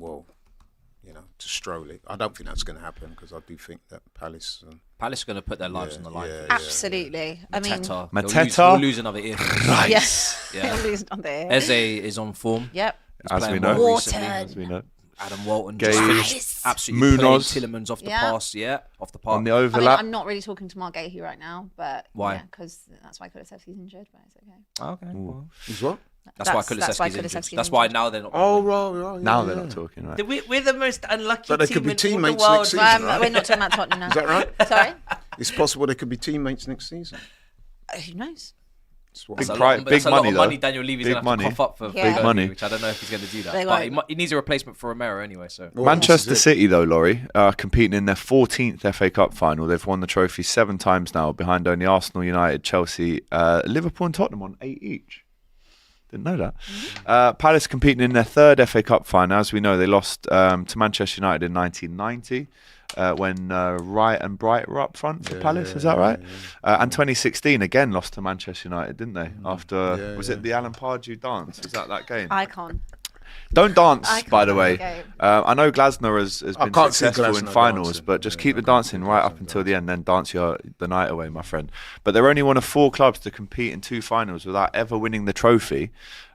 to stroll it. I don't think that's going to happen because I do think that Palace. Palace are going to put their lives on the line. Absolutely. I mean, Mateta. They'll lose another ear. yes. Yeah. They'll lose on there. Eze is on form. Yep. He's As we playing know. well Watered. recently. As we know. Adam Walton Gage. just finished absolutely Munoz. playing Tillemans off the Yeah. pass. Yeah, off the park. On the I mean, overlap. I'm not really talking to Mark Gahey right now, but Why? Because that's why Kulusevski's injured, but it's okay. Okay. Well, Is what? that's why Kulusevski's injured. That's why now they're not. Oh, right. Now they're not talking, right? We're the most unlucky But they team could be in all teammates the world. next season, right? We're not talking about Tottenham now. Is that right? Sorry? It's possible they could be teammates next season. Who knows? That's what Big That's a pri- lot, big that's a lot money, of though. money Daniel Levy's Big going to have to money. cough up for Big Burnley, money. which I don't know if he's going to do that. They But won't. he needs a replacement for Romero anyway. So Well, Manchester this is it. City, though, Laurie, are competing in their 14th FA Cup final. They've won the trophy 7 times now, behind only Arsenal, United, Chelsea, Liverpool and Tottenham on 8 each. Didn't know that. Palace competing in their 3rd FA Cup final. As we know, they lost to Manchester United in 1990 when Wright and Bright were up front for Palace. Is that right? And 2016 again lost to Manchester United, didn't they? After it the Alan Pardew dance? Is that game? Icon. Don't dance, I by the can't way. okay. I know Glasner has been can't see successful in Glasner finals, dancing. but just Yeah, keep the I can't dancing see right Glasner up until the end, then dance the night away, my friend. But they're only one of 4 clubs to compete in 2 finals without ever winning the trophy,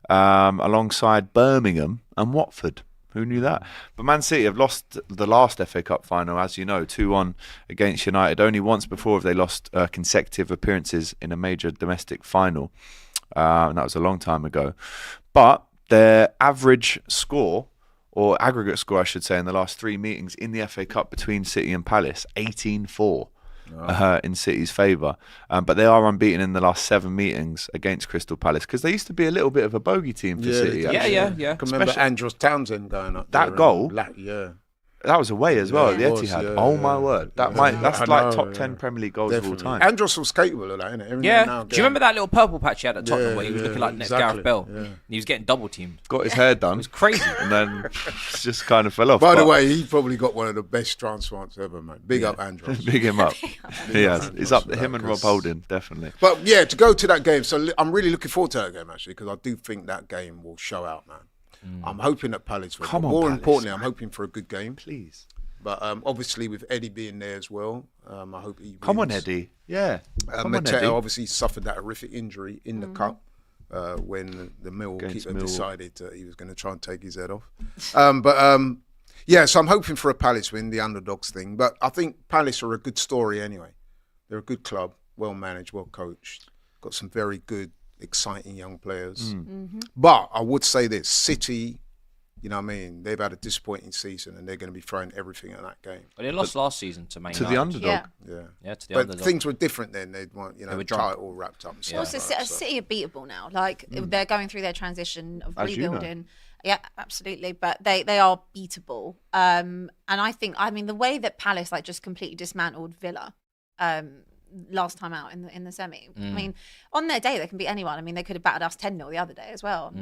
alongside Birmingham and Watford. Who knew that? But Man City have lost the last FA Cup final, as you know, 2-1 against United. Only once before have they lost consecutive appearances in a major domestic final. And that was a long time ago. But their average score, or aggregate score, I should say, in the last 3 meetings in the FA Cup between City and Palace, 18-4 in City's favour. But they are unbeaten in the last 7 meetings against Crystal Palace, because they used to be a little bit of a bogey team for City. they actually. did. Yeah. I can remember Andros Townsend going up That there goal? Yeah. That was away as well, Yeah, at it the was, Etihad. yeah, Oh my yeah. word. Yeah. That's I like know, top yeah. 10 Premier League goals Definitely. of all time. Andros was capable of that, innit? Every now Yeah. and now Do you remember that little purple patch he had at Tottenham Yeah, where he was yeah, looking like exactly. Gareth Bell? Yeah. And he was getting double teamed. Got his hair done. It was crazy. And then just kind of fell off. By the But way, he probably got one of the best transplants ever, man. Big up Andros. big him up. He has. He's up for him that, and Rob 'cause- Holding, definitely. But yeah, to go to that game, so I'm really looking forward to that game actually, because I do think that game will show out, man. I'm hoping that Palace win. Come But on, more Palace, importantly, I'm man. hoping for a good game. Please. But obviously with Eddie being there as well, I hope he wins. Come on, Eddie. Yeah. Come on, Mateta Eddie. obviously suffered that horrific injury in the cup when the Mill Against keeper Mill. decided he was going to try and take his head off. Yeah, so I'm hoping for a Palace win, the underdogs thing. But I think Palace are a good story anyway. They're a good club, well managed, well coached, got some very good, exciting young players. But I would say this, City, you know what I mean, they've had a disappointing season and they're going to be throwing everything at that game. But they lost last season to Man To United. the underdog. Yeah. Yeah. Yeah, to the But underdog. things were different then. They'd want, They were the drunk. title wrapped up and Yeah. stuff. Also, like that, so. City are beatable now. Like they're going through their transition of As you know. rebuilding. Yeah, absolutely. But they are beatable. And I mean, the way that Palace just completely dismantled Villa last time out in the semi. I mean, on their day they can beat anyone. I mean, they could have battered us 10-0 the other day as well.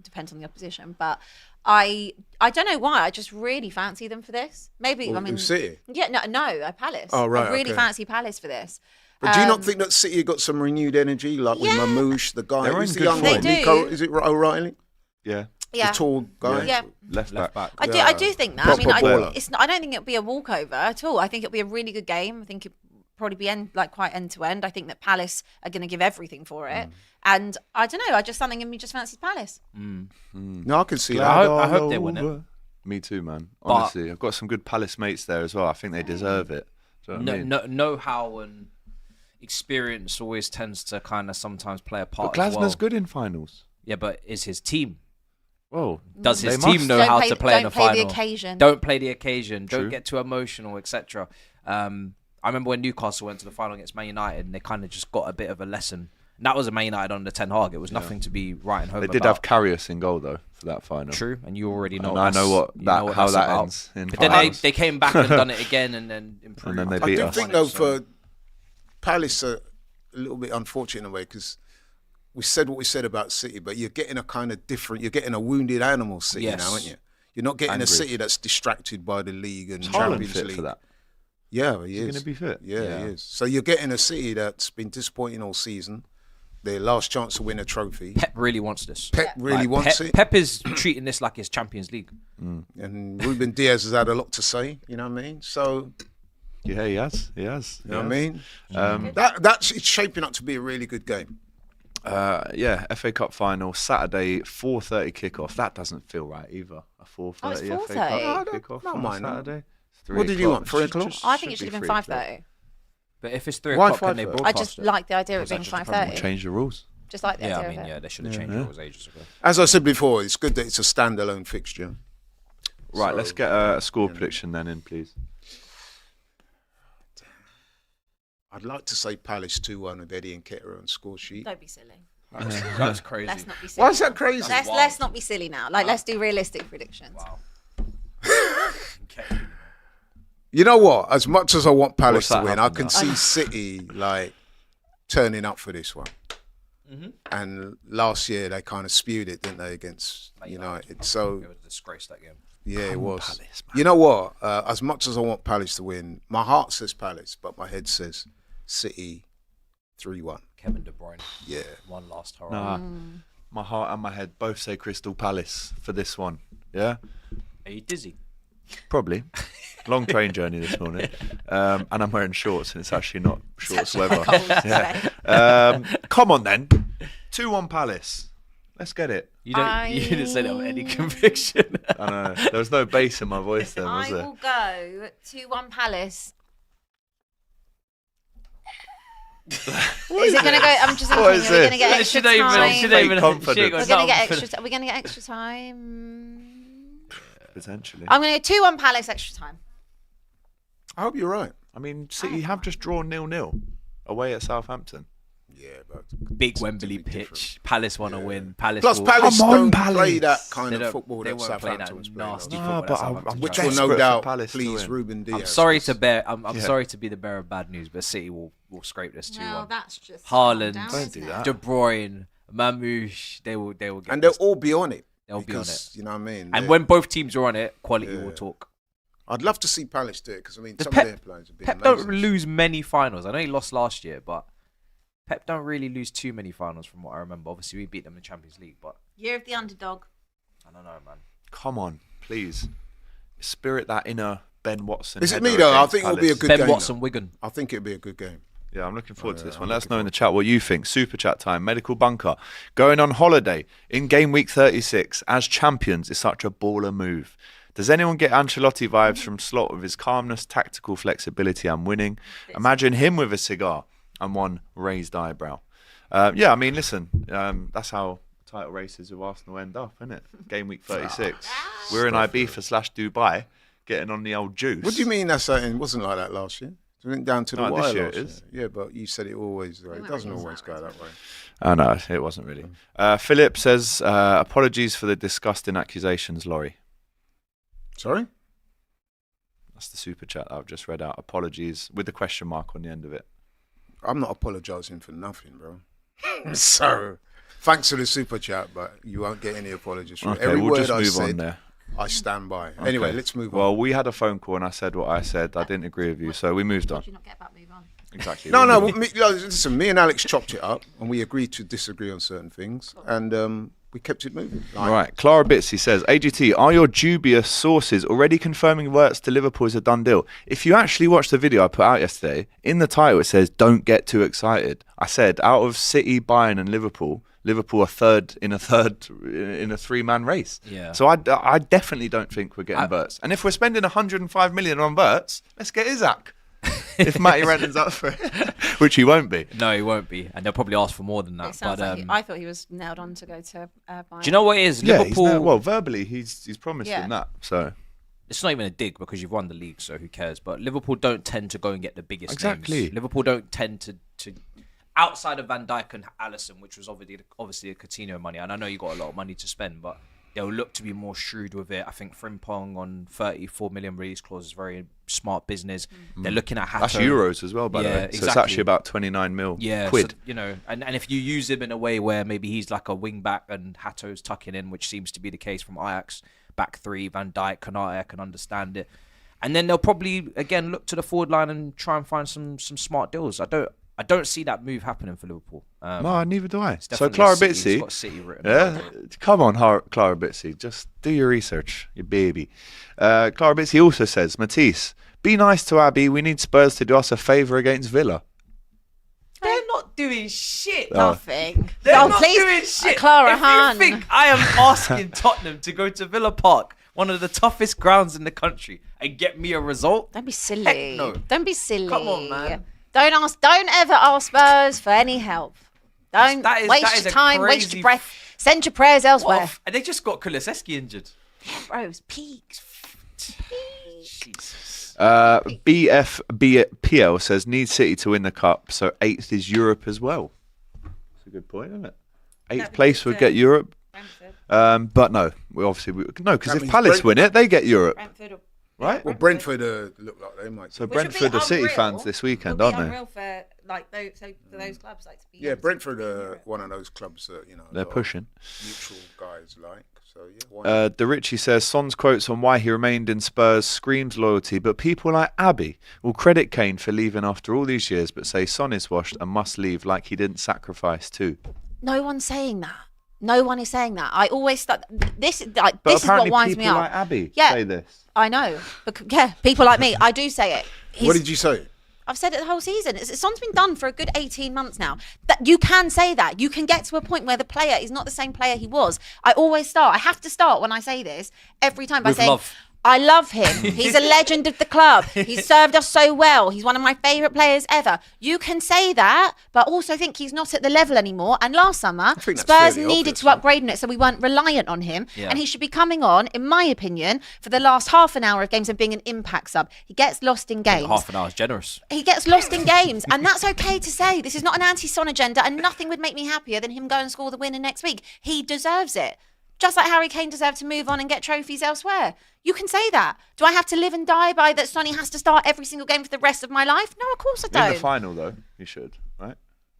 Depends on the opposition. But I don't know why. I just really fancy them for this. Maybe Well, I mean, City? Yeah, no, Palace. Oh, right, I really okay. fancy Palace for this. But do you not think that City got some renewed energy, like with Yeah. Mamouche, the guy, They're who's in the good young form. one? They Nico, do. is it O'Reilly? Yeah. Yeah. The tall guy? Yeah. Left back. I do. Yeah. I do think that. I mean, Proper baller. it's not, I don't think it'll be a walkover at all. I think it'll be a really good game. I think it'll probably be quite end to end. I think that Palace are going to give everything for it. And I don't know. I just something in me just fancies Palace. No, I can see that. I hope they win it. Over. Me too, man. Honestly, I've got some good Palace mates there as well. I think they deserve it. Do you know what I mean? Know-how and experience always tends to kind of sometimes play a part But as Glasner's well. good in finals. Yeah, but is his team? Well, Does his they team must. know Don't how play- to play in don't a play the final? occasion. Don't play the occasion. True. Don't get too emotional, etc. I remember when Newcastle went to the final against Man United and they kind of just got a bit of a lesson And that was a Man United under Ten Hag. It was nothing to be writing home They about. did have Karius in goal though for that final. True, and you already know. And I know how that about. ends. But then they came back and done it again and then improved. And then they I beat do us. think though for Palace a little bit unfortunate in a way because we said what we said about City, but you're getting a kind of different. You're getting a wounded animal City now, aren't you? You're not getting a City that's distracted by the league and Champions fit League. for that. Yeah, he He's is. going to be fit. Yeah, he is. So you're getting a City that's been disappointing all season. Their last chance to win a trophy. Pep really wants this. Pep really wants it. Pep is treating this like it's Champions League. And Ruben Diaz has had a lot to say, you know what I mean? So, Yeah, he has. He has. you know what I mean? That's it's shaping up to be a really good game. Yeah, FA Cup final Saturday 4:30 kickoff. That doesn't feel right either. A 4:30 Oh, it's FA Cup 4:30. kickoff not on mine, no. Saturday. What did you want, 3 o'clock? I think it should have been 5:30. But if it's 3 Why o'clock, can they 5:30? broadcast I just it? like the idea of Or is it that being just a problem? 5:30. Change the rules. Just like the Yeah, idea I mean, of it. yeah, they should have changed rules ages ago. As I said before, it's good that it's a standalone fixture. Right, So, let's get a score prediction then in, please. I'd like to say Palace 2-1 with Eddie and Ketter on score sheet. Don't be silly. That's crazy. Let's not be silly. Why is that crazy? Let's not be silly now. Like, let's do realistic predictions. Wow. You know what? As much as I want Palace What's to that win, I happened can now? see City like turning up for this one. And last year they kind of spewed it, didn't they, against United? So It was a disgrace, that game. yeah, it was. Palace, man. You know what? As much as I want Palace to win, my heart says Palace, but my head says City 3-1. Kevin De Bruyne. Yeah. One last hurrah. Nah, my heart and my head both say Crystal Palace for this one. Yeah, Are you dizzy? probably. Long train journey this morning, and I'm wearing shorts, and it's actually not shorts weather. Cold today. Come on then, 2-1 Palace. Let's get it. You didn't say that with any conviction. I know there was no bass in my voice then, was I there? will go 2-1 Palace. Is it going to go? I'm just thinking, What are we is going to this? get extra time? Fake confidence. We're going to get extra. Are we going to get extra time? Potentially. I'm going to go 2-1 Palace extra time. I hope you're right. I mean, City have just drawn 0-0 away at Southampton. Yeah, but Big Wembley pitch. Palace want to win. Palace. plus will- Palace Come on, don't Palace. play that kind They of don't- football they that won't play that Southampton was playing. nasty No, football but that I'm Southampton's Which playing. will desperate no for doubt Palace to please win. Ruben Diaz. I'm sorry to because- bear. I'm Yeah. sorry to be the bearer of bad news, but City will scrape this 2-1. Well, that's just Haaland, down, Don't isn't do it? that. De Bruyne, Mamouche, they will get And they'll this. all be on it. They'll be on because, it. You know what I mean? And They're- when both teams are on it, quality Yeah. will talk. I'd love to see Palace do it because I mean Does some Pep- of their players have been Pep amazing. don't lose many finals. I know he lost last year, but Pep don't really lose too many finals from what I remember. Obviously, we beat them in the Champions League, but Year of the underdog. I don't know, man. Come on, please. Spirit that inner Ben Watson. Is it header me though? I against think it'll be a Palace. good Ben game. Watson, though. Wigan. I think it'll be a good game. Yeah, I'm looking forward to this one. I'm Let us looking know in the chat what you think. Super chat time. Medical Bunker. Going on holiday in game week 36 as champions is such a baller move. Does anyone get Ancelotti vibes from Slot with his calmness, tactical flexibility and winning? Imagine him with a cigar and one raised eyebrow. Yeah, I mean, listen, that's how title races with Arsenal end up, isn't it? Game week 36. We're in Ibiza/Dubai getting on the old juice. What do you mean that's it wasn't like that last year? It went down to the No, wire this year last it is. year. Yeah, but you said it always. It doesn't always go that way. Oh, no, it wasn't really. Philip says, apologies for the disgusting accusations, Laurie. Sorry? That's the super chat I've just read out. Apologies with the question mark on the end of it. I'm not apologising for nothing, bro. So, thanks for the super chat, but you won't get any apologies from Okay, every we'll word just I move said. on there. I stand by. Anyway, Okay. let's move Well, on. we had a phone call and I said what I said. I didn't agree with you, so we moved How on. do you not get back? Move on. Exactly. No, We'll no. move on. Listen, me and Alex chopped it up, and we agreed to disagree on certain things, and we kept it moving. All right. Clara Bitsy says, AGT, are your dubious sources already confirming Wirtz to Liverpool is a done deal? If you actually watch the video I put out yesterday, in the title it says, don't get too excited. I said, out of City, Bayern and Liverpool are third in a three-man race. Yeah. So I definitely don't think we're getting Wirtz. And if we're spending 105 million on Wirtz, let's get Isaac. If Matty Renton's up for it, which he won't be. No, he won't be, and they'll probably ask for more than that. It sounds But like I thought he was nailed on to go to Bayern. do you know what it is? Yeah, Liverpool. verbally he's promised Yeah. him that. So It's not even a dig because you've won the league, so who cares? But Liverpool don't tend to go and get the biggest Exactly. names. Liverpool don't tend to outside of Van Dijk and Alisson, which was obviously a Coutinho money, and I know you got a lot of money to spend, but they'll look to be more shrewd with it. I think Frimpong on 34 million release clause is very smart business. They're looking at Hato. That's euros as well, by the way. So it's actually about 29 mil quid. So, you know, and if you use him in a way where maybe he's like a wing back and Hato's tucking in, which seems to be the case from Ajax, back three, Van Dijk, Konate, I can understand it. And then they'll probably, again, look to the forward line and try and find some smart deals. I don't see that move happening for Liverpool. No, neither do I. So Definitely Clara City. It's Bitsy, got City written yeah, all over it. come on, Clara Bitsy, just do your research, you baby. Clara Bitsy also says, Matisse, be nice to Abby. We need Spurs to do us a favour against Villa. They're not doing shit. Nothing. They're Oh, not please, doing shit. Clara if Hahn. you think I am asking Tottenham to go to Villa Park, one of the toughest grounds in the country, and get me a result, Don't be silly. Heck no. Don't be silly. Come on, man. Don't ever ask Spurs for any help. Don't That is waste your a time, waste crazy your breath. Send your prayers elsewhere. And they just got Kulusevski injured. Bro, it's peaks. Jesus. BFBPL says, need City to win the cup, so 8th is Europe as well. That's a good point, isn't it? 8th place would get Europe. But no, because That if means Palace win it, they get Europe, Brentford. right? Well, Brentford look like they might. So Brentford are City fans this weekend, aren't they? Unreal for like those clubs like to be. Yeah, Brentford are one of those clubs that a They're lot of pushing. neutral guys like. So yeah, why not? DeRicci says, Son's quotes on why he remained in Spurs screams loyalty, but people like Abby will credit Kane for leaving after all these years, but say Son is washed and must leave like he didn't sacrifice too. No one's saying that. No one is saying that. I always start this. Like But this is what apparently winds me people up. like Abby Yeah. say this. I know. People like me. I do say it. What did you say? I've said it the whole season. Son's been done for a good 18 months now. That you can say that. You can get to a point where the player is not the same player he was. I have to start when I say this every time by With saying, love. I love him. He's a legend of the club. He's served us so well. He's one of my favourite players ever. You can say that, but also think he's not at the level anymore. And last summer, think that's Spurs fairly needed obvious, to upgrade it so we weren't reliant on him. Yeah. And he should be coming on, in my opinion, for the last half an hour of games and being an impact sub. He gets lost in games. Half an hour is generous. He gets lost in games, and that's okay to say. This is not an anti-Son agenda, and nothing would make me happier than him go and score the winner next week. He deserves it. Just like Harry Kane deserved to move on and get trophies elsewhere. You can say that. Do I have to live and die by that Sonny has to start every single game for the rest of my life? No, of course I don't. In the final, though, he should, right?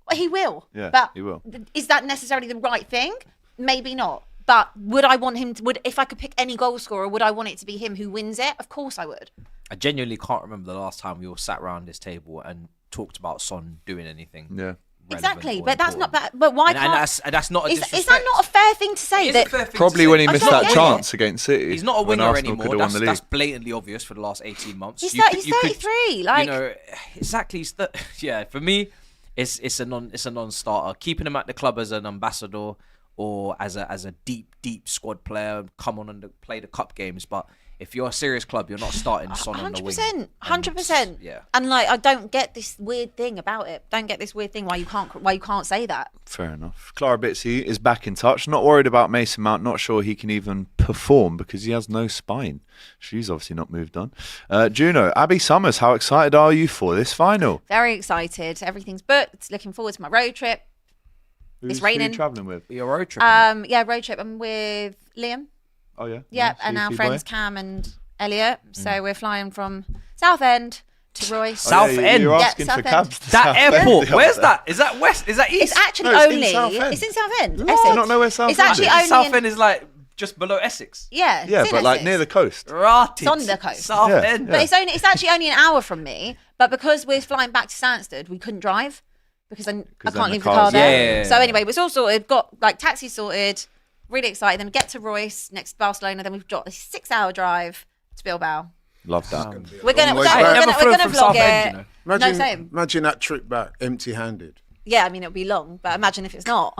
Well, he will. Yeah, but he will. Is that necessarily the right thing? Maybe not. But would I want him to, if I could pick any goal scorer, would I want it to be him who wins it? Of course I would. I genuinely can't remember the last time we all sat around this table and talked about Son doing anything. Yeah. Exactly, but that's not bad. But why can't? And that's not a disrespect. Is that not a fair thing to say? It is a That fair thing Probably to when say. he I missed don't that get chance against City. He's not a when winner Arsenal anymore. could have won the That's league. blatantly obvious for the last 18 months. He's You 33. Like, you know, exactly. Yeah, for me, it's a non-starter. Keeping him at the club as an ambassador or as a deep squad player, come on and play the cup games. But if you're a serious club, you're not starting Son on the wing. 100%. Yeah. And like, I don't get this weird thing about it. Don't get this weird thing why you can't say that. Fair enough. Clara Bitsy is back in touch. Not worried about Mason Mount. Not sure he can even perform because he has no spine. She's obviously not moved on. Juno, Abby Summers, how excited are you for this final? Very excited. Everything's booked. Looking forward to my road trip. Who raining. are you travelling with? Your road trip. Yeah, road trip. I'm with Liam. Oh, yeah? Yeah, Nice. and our Yuki friends boy? Cam and Elliot. So we're flying from Southend to Royce. Southend. You're Yeah, asking for Southend. cabs to that Southend airport, the where's other day. that? Is that west? Is that east? It's actually No, it's in only. Southend. It's in Southend. Do Essex. you not know where Southend It's actually is? only Southend is like just below Essex. Yeah. Yeah, it's in but like Essex. near the coast. Rotted. It's on the coast. Southend. But it's actually only an hour from me. But because we're flying back to Stansted, we couldn't drive because I then can't the leave the car's- car there. Yeah. So anyway, it's all sorted. Got like taxi sorted. Really excited. Then we get to Royce next to Barcelona. Then we've got a 6-hour drive to Bilbao. Love that. We're gonna way back. vlog it. You know. Imagine, same. imagine that trip back empty-handed. Yeah, I mean it'll be long, but imagine if it's not.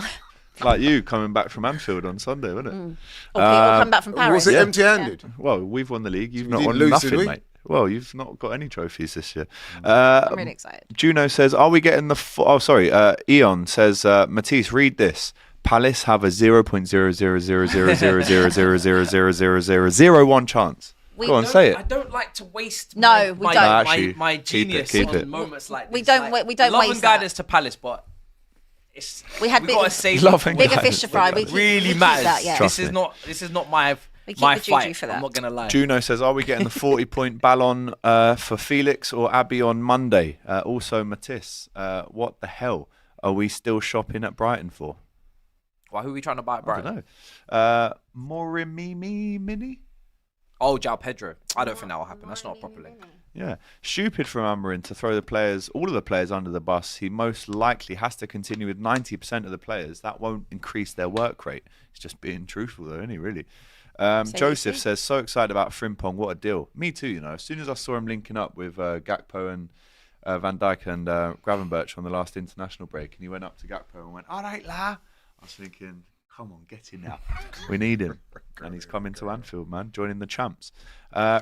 Like you coming back from Anfield on Sunday, wasn't it? Or come back from Paris. Was it Yeah. empty-handed? Well, we've won the league. You've We not didn't won lose, did nothing, we? mate. Well, you've not got any trophies this year. I'm really excited. Juno says, are we getting the... Eon says, Matisse, read this. Palace have a 0.0000000000001 chance. Go on, say it. I don't like to waste No, we don't. Actually, my keep it, genius keep on it. moments like this. We don't Like, we don't love waste and that. guidance to Palace, but We had gotta save Loving bigger guys. fish to fry. We really keep matters. that, yeah. This Trust is me. not. This is not my We keep my the juju fight. for that. I'm not gonna lie. Juno says, are we getting the 40-point ballon for Felix or Abby on Monday? Also, Matisse, what the hell are we still shopping at Brighton for? Why? Who are we trying to buy at I Brighton? don't know. Morimimi Mini? Oh, João Pedro. I don't think that will happen. That's not a proper link. Yeah. Stupid from Amarin to throw all of the players under the bus. He most likely has to continue with 90% of the players. That won't increase their work rate. He's just being truthful though, isn't he, really? Joseph says, so excited about Frimpong. What a deal. Me too, you know. As soon as I saw him linking up with Gakpo and Van Dijk and Gravenberch on the last international break, and he went up to Gakpo and went, all right, la. I was thinking, come on, get in now. We need him. And he's coming to Anfield, man, joining the champs.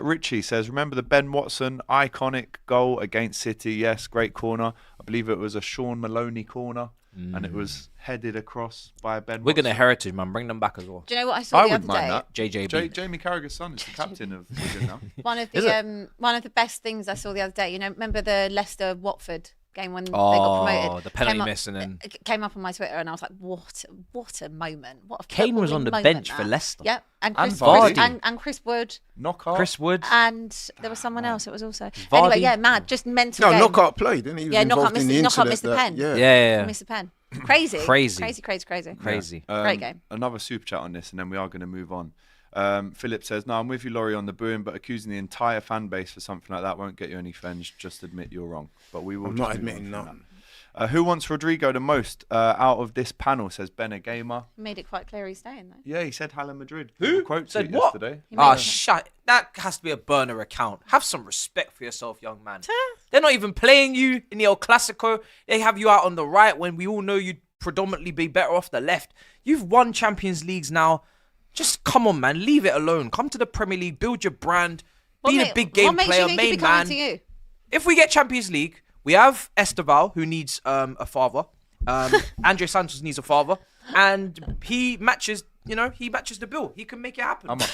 Richie says, remember the Ben Watson iconic goal against City? Yes, great corner. I believe it was a Sean Maloney corner, and it was headed across by Ben We're Watson. gonna heritage, man. Bring them back as well. Do you know what I saw I the wouldn't other mind day? that. JJB. Jamie Carragher's son is the captain of Wigan now. One of Is the best things I saw the other day. You know, remember the Leicester Watford game when they got promoted? The penalty Came up- miss, and then It came up on my Twitter, and I was like, "What a moment! What a Kane was on the footballing bench moment for that." Leicester. Yep, and And Chris Wood, Vardy. and Chris Wood, Knockout. Chris Wood. and there was someone else. It was also Vardy. anyway. Yeah, mad, just mental. No, game. knockout played, didn't he? He was Yeah, knockout involved in missed- the knockout incident missed the that- pen. Yeah. Yeah. Missed the pen. Crazy, Crazy. crazy. Yeah. Great game. Another super chat on this, and then we are going to move on. Philip says, no, I'm with you, Laurie, on the booing, but accusing the entire fan base for something like that won't get you any friends. Just admit you're wrong. But we will. I'm just not move admitting on from nothing. that. Who wants Rodrigo the most out of this panel, says Ben, a gamer. Made it quite clear he's staying though. Yeah, he said Hala Madrid. Who? Quote Said tweet what? yesterday. He made Ah, it. shut. That has to be a burner account. Have some respect for yourself, young man. They're not even playing you in the El Clasico. They have you out on the right when we all know you'd predominantly be better off the left. You've won Champions Leagues now. Just come on, man. Leave it alone. Come to the Premier League. Build your brand. Be a big game what makes player, you think he'd main be coming man. to you? If we get Champions League, we have Esteval, who needs a father. Andre Santos needs a father. And he matches, he matches the bill. He can make it happen. How much?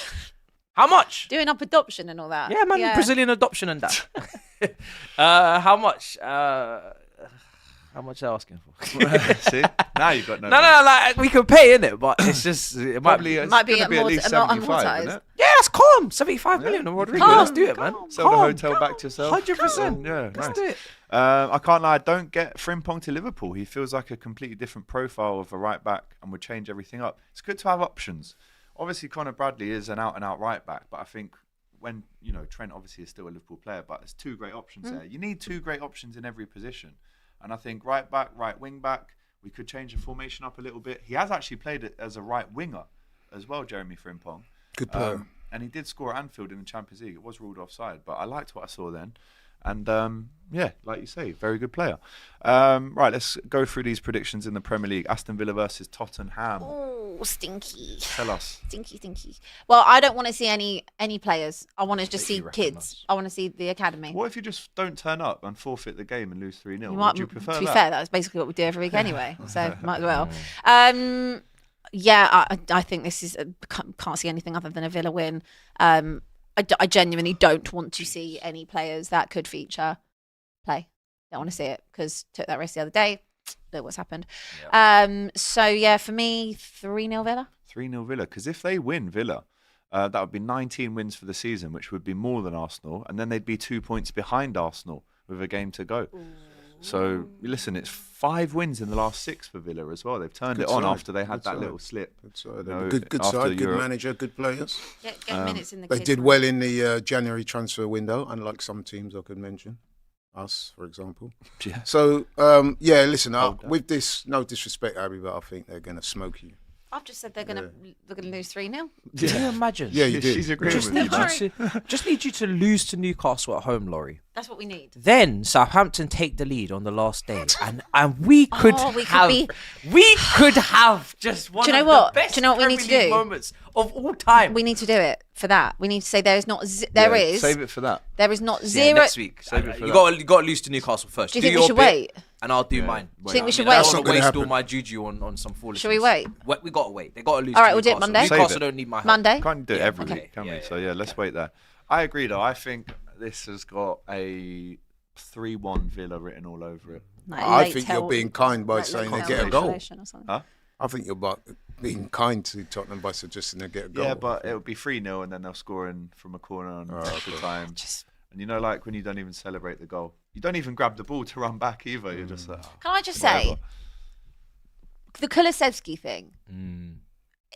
How much? Doing up adoption and all that. Yeah, man, Brazilian adoption and that. How much? How much are you asking for? See? Now you've got no. No, like we can pay in it, but it's just it might Probably be. it's Might be gonna be at least amortised. 75, isn't it? Yeah, that's calm. 75 million on Rodrigo. Calm, Let's do it, man. calm. Sell the Calm. hotel back to yourself. 100%. Yeah, Let's nice. do it. I can't lie, I don't get Frimpong to Liverpool. He feels like a completely different profile of a right back and would change everything up. It's good to have options. Obviously, Conor Bradley is an out-and-out right back, but I think when, Trent obviously is still a Liverpool player, but there's two great options there. You need two great options in every position. And I think right back, right wing back, we could change the formation up a little bit. He has actually played it as a right winger as well, Jeremy Frimpong. Good player. And he did score at Anfield in the Champions League. It was ruled offside, but I liked what I saw then. And yeah, like you say, very good player. Right, let's go through these predictions in the Premier League. Aston Villa versus Tottenham. Oh, stinky. Tell us. Stinky. Well, I don't want to see any players. I want to just see you reckon, kids. Maz? I want to see the academy. What if you just don't turn up and forfeit the game and lose 3-0? You Would might- you prefer to be that? fair, that's basically what we do every week anyway. So might as well. Yeah, I think this is can't see anything other than a Villa win. I genuinely don't want to see any players that could feature play. Don't want to see it because took that risk the other day. Look what's happened. So yeah, for me, 3-0 Villa. 3-0 Villa. Because if they win Villa, that would be 19 wins for the season, which would be more than Arsenal. And then they'd be 2 points behind Arsenal with a game to go. So, listen, it's 5 wins in the last 6 for Villa as well. They've turned Good it on side. after they had Good that side. little slip. Good after side, good Europe. manager, good players. Get minutes in the. They kids' did room. well in the January transfer window, unlike some teams I could mention. Us, for example. Yeah. So, yeah, listen, Hold that. with this, no disrespect, Abby, but I think they're going to smoke you. I've just said they're gonna lose 3-0. Can you imagine? Yeah, you did. She's agreeing Just with you, need man. you to, just need you to lose to Newcastle at home, Laurie. That's what we need. Then Southampton take the lead on the last day, and we could we could have just one Do you know of what? the best Do you know what we need to Premier League do? moments of all time. We need to do it for that. We need to say there is not. There Yeah, is. Save it for that. There is not Yeah, zero. next week. Save it for You that. got to lose to Newcastle first. Do you think we your should bit, wait? And I'll do mine. Do you think we should I wait? don't That's want not to gonna waste all happen. my juju on some foolishness. Should we wait? We got to wait. They got to lose. All right, to we'll do it Newcastle. Monday. Save Newcastle it. don't need my help. Monday. Can't do it Yeah, every okay. week, can we? Yeah, So yeah, let's wait there. I agree though. I think this has got a 3-1 Villa written all over it. Like I late think you're tell- being kind by like saying late they get a goal. cancellation or something. Huh? I think you're being kind to Tottenham by suggesting they get a goal. Yeah, but it would be 3-0 and then they'll score in from a corner on extra time. And you know, like when you don't even celebrate the goal, you don't even grab the ball to run back either. You're just like, Can I just whatever. say, the Kulusevski thing?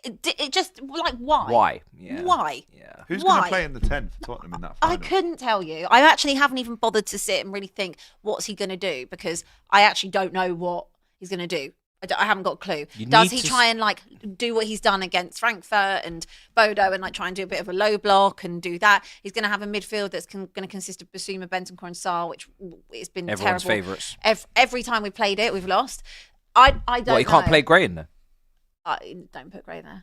It just like why? Why? Yeah. Why? Yeah. Who's going Why? to play in the 10 for Tottenham in that final? I couldn't tell you. I actually haven't even bothered to sit and really think what's he going to do because I actually don't know what he's going to do. I haven't got a clue. You Does need he to try and like do what he's done against Frankfurt and Bodo and like try and do a bit of a low block and do that? He's going to have a midfield that's going to consist of Basuma, Bentancur and Sarr, which it's been Everyone's terrible. favourites. Every time we played it, we've lost. I don't know. Well, you can't play Gray in there. Don't put Gray there.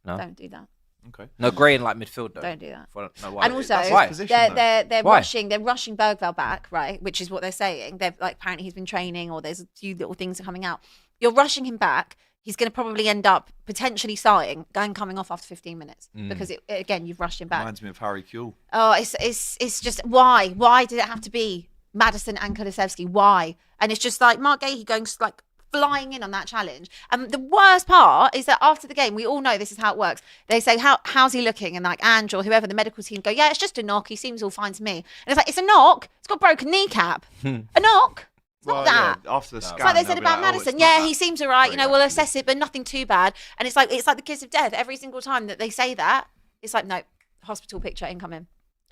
No? Don't do that. Okay. No, Gray in like midfield though. Don't do that. No, why? And also, That's his Why? position, though. they're Why? rushing Bergvall back, right? Which is what they're saying. They're like apparently he's been training, or there's a few little things are coming out. You're rushing him back. He's going to probably end up potentially starting, coming off after 15 minutes because again you've rushed him back. Reminds me of Harry Kewell. Oh, it's just why did it have to be Maddison and Kulusevski? Why? And it's just like Mark Gahey going like flying in on that challenge. And the worst part is that after the game, we all know this is how it works. They say, how's he looking? And like Ange or whoever, the medical team go, yeah, it's just a knock. He seems all fine to me. And it's like, it's a knock. It's got a broken kneecap. A knock. It's not that. Yeah, after the scan, It's like they they'll said be about like, oh, Madison. it's Yeah, not that he seems all right. You know, great, we'll actually. assess it, but nothing too bad. And it's like the kiss of death. Every single time that they say that, it's like, no, hospital picture incoming.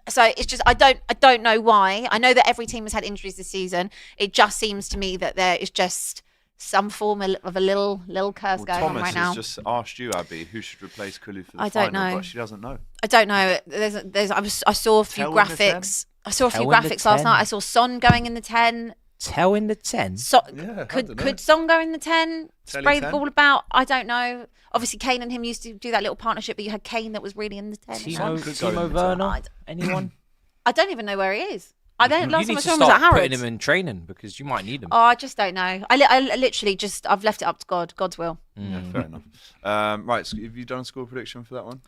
So it's just I don't know why. I know that every team has had injuries this season. It just seems to me that there is just some form of a little curse going on Thomas right now. has just asked you, Abby, who should replace Kulu for the I final, don't know. but she doesn't know. I don't know. I saw a few Tell in the 10? graphics. I saw a few Tell in the graphics last 10? night. I saw Son going in the 10. Tell in the 10. So, Yeah, I could don't know. could Son go in the 10? Telly Spray the 10? ball about? I don't know. Obviously, Kane and him used to do that little partnership, but you had Kane that was really in the 10. Timo, could go in Timo the Werner. Anyone? I don't even know where he is. I don't. You Last need time I to saw him was at start putting Harrods. him in training because you might need him. Oh, I just don't know. I literally just I've left it up to God. God's will. Yeah, fair enough. Right, so have you done a score prediction for that one?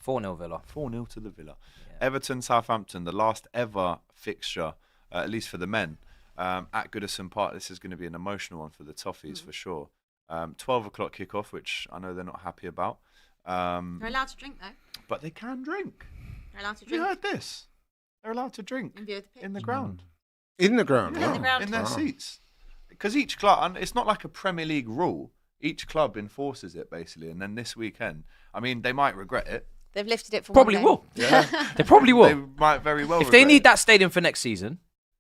4-0 Villa. 4-0 to the Villa. Everton, Southampton, the last ever fixture, at least for the men, at Goodison Park. This is going to be an emotional one for the Toffees for sure. 12 o'clock kickoff, which I know they're not happy about. They're allowed to drink though. But they can drink. They're allowed to Have you drink. heard this? They're allowed to drink In view of the pitch. in the ground. In the ground. Yeah, In the ground. in their Wow. seats. Because each club, and it's not like a Premier League rule. Each club enforces it basically, and then this weekend, I mean, they might regret it. They've lifted it for Probably one will. Yeah, They probably will. they might very well. If they regret need it. that stadium for next season,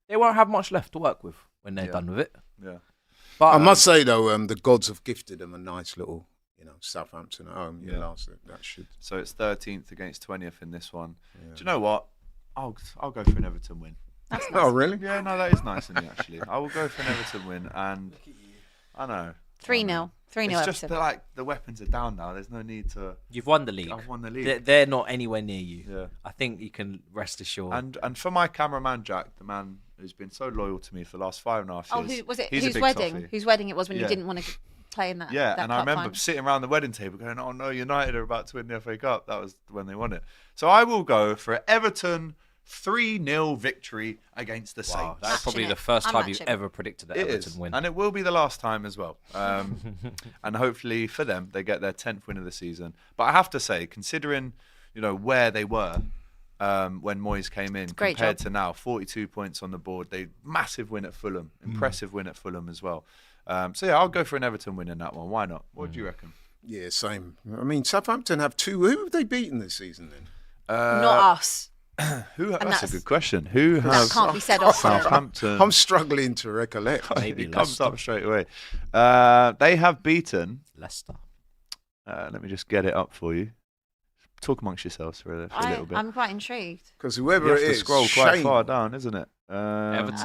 they won't have much left to work with when they're Yeah. done with it. Yeah. But I must say though, the gods have gifted them a nice little, Southampton at home. Yeah. That should. So it's 13th against 20th in this one. Do you know what? I'll go for an Everton win. That's nice. Oh really? Yeah, no, that is nice of me actually. I will go for an Everton win, and I know 3-0. 3-0 it's just Everton. that, like the weapons are down now. There's no need to. you've won the league. I've won the league. They're not anywhere near you. Yeah. I think you can rest assured. And for my cameraman Jack, the man who's been so loyal to me for the last 5.5 Oh, years. who was it? he's a Whose big wedding? toffee. Whose wedding it was when you Yeah. didn't want to play in that? Yeah, that and I cup remember final? sitting around the wedding table going, "Oh no, United are about to win the FA Cup." That was when they won it. So I will go for Everton 3-0 victory against the wow, Saints. that's Matching probably it. the first I'm time you've matching. ever predicted that It Everton is, win. and it will be the last time as well. And hopefully for them, they get their 10th win of the season. But I have to say, considering where they were when Moyes came in, Great compared job. to now, 42 points on the board. They massive win at Fulham, impressive win at Fulham as well. So yeah, I'll go for an Everton win in that one. Why not? What do you reckon? Yeah, same. I mean, Southampton have two. Who have they beaten this season then? Not us. That's a that's- good question. Who That has can't be said often. Southampton? I'm struggling to recollect. Maybe it comes Leicester. up straight away. They have beaten. Leicester. Let me just get it up for you. Talk amongst yourselves for a little bit. I'm quite intrigued. Because You whoever have it to is, scroll quite shame. far down, isn't it? Everton.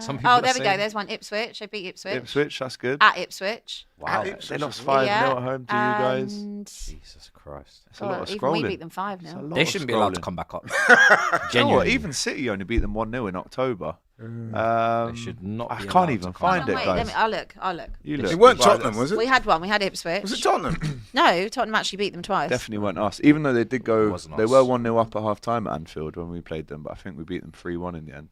Some people Oh, are there we go. saying- There's one. Ipswich. They beat Ipswich. Ipswich, that's good. At Ipswich. Wow. Ipswich They as lost well. 5-0 Yeah, at home to you guys. and- Jesus Christ. It's a lot of even scrolling. we beat them 5-0. It's a lot They of shouldn't be allowed to scrolling. come back up. You know what? Genuinely. Even City only beat them 1-0 in October. They should not I be can't allowed even to come find back it, Wait, guys. I'll look. You look. It weren't Right, Tottenham, was We it? had one. We had Ipswich. Was it Tottenham? No, Tottenham actually beat them twice. Definitely weren't us. Even though they did It go, wasn't they us. were 1-0 up at half time at Anfield when we played them, but I think we beat them 3-1 in the end.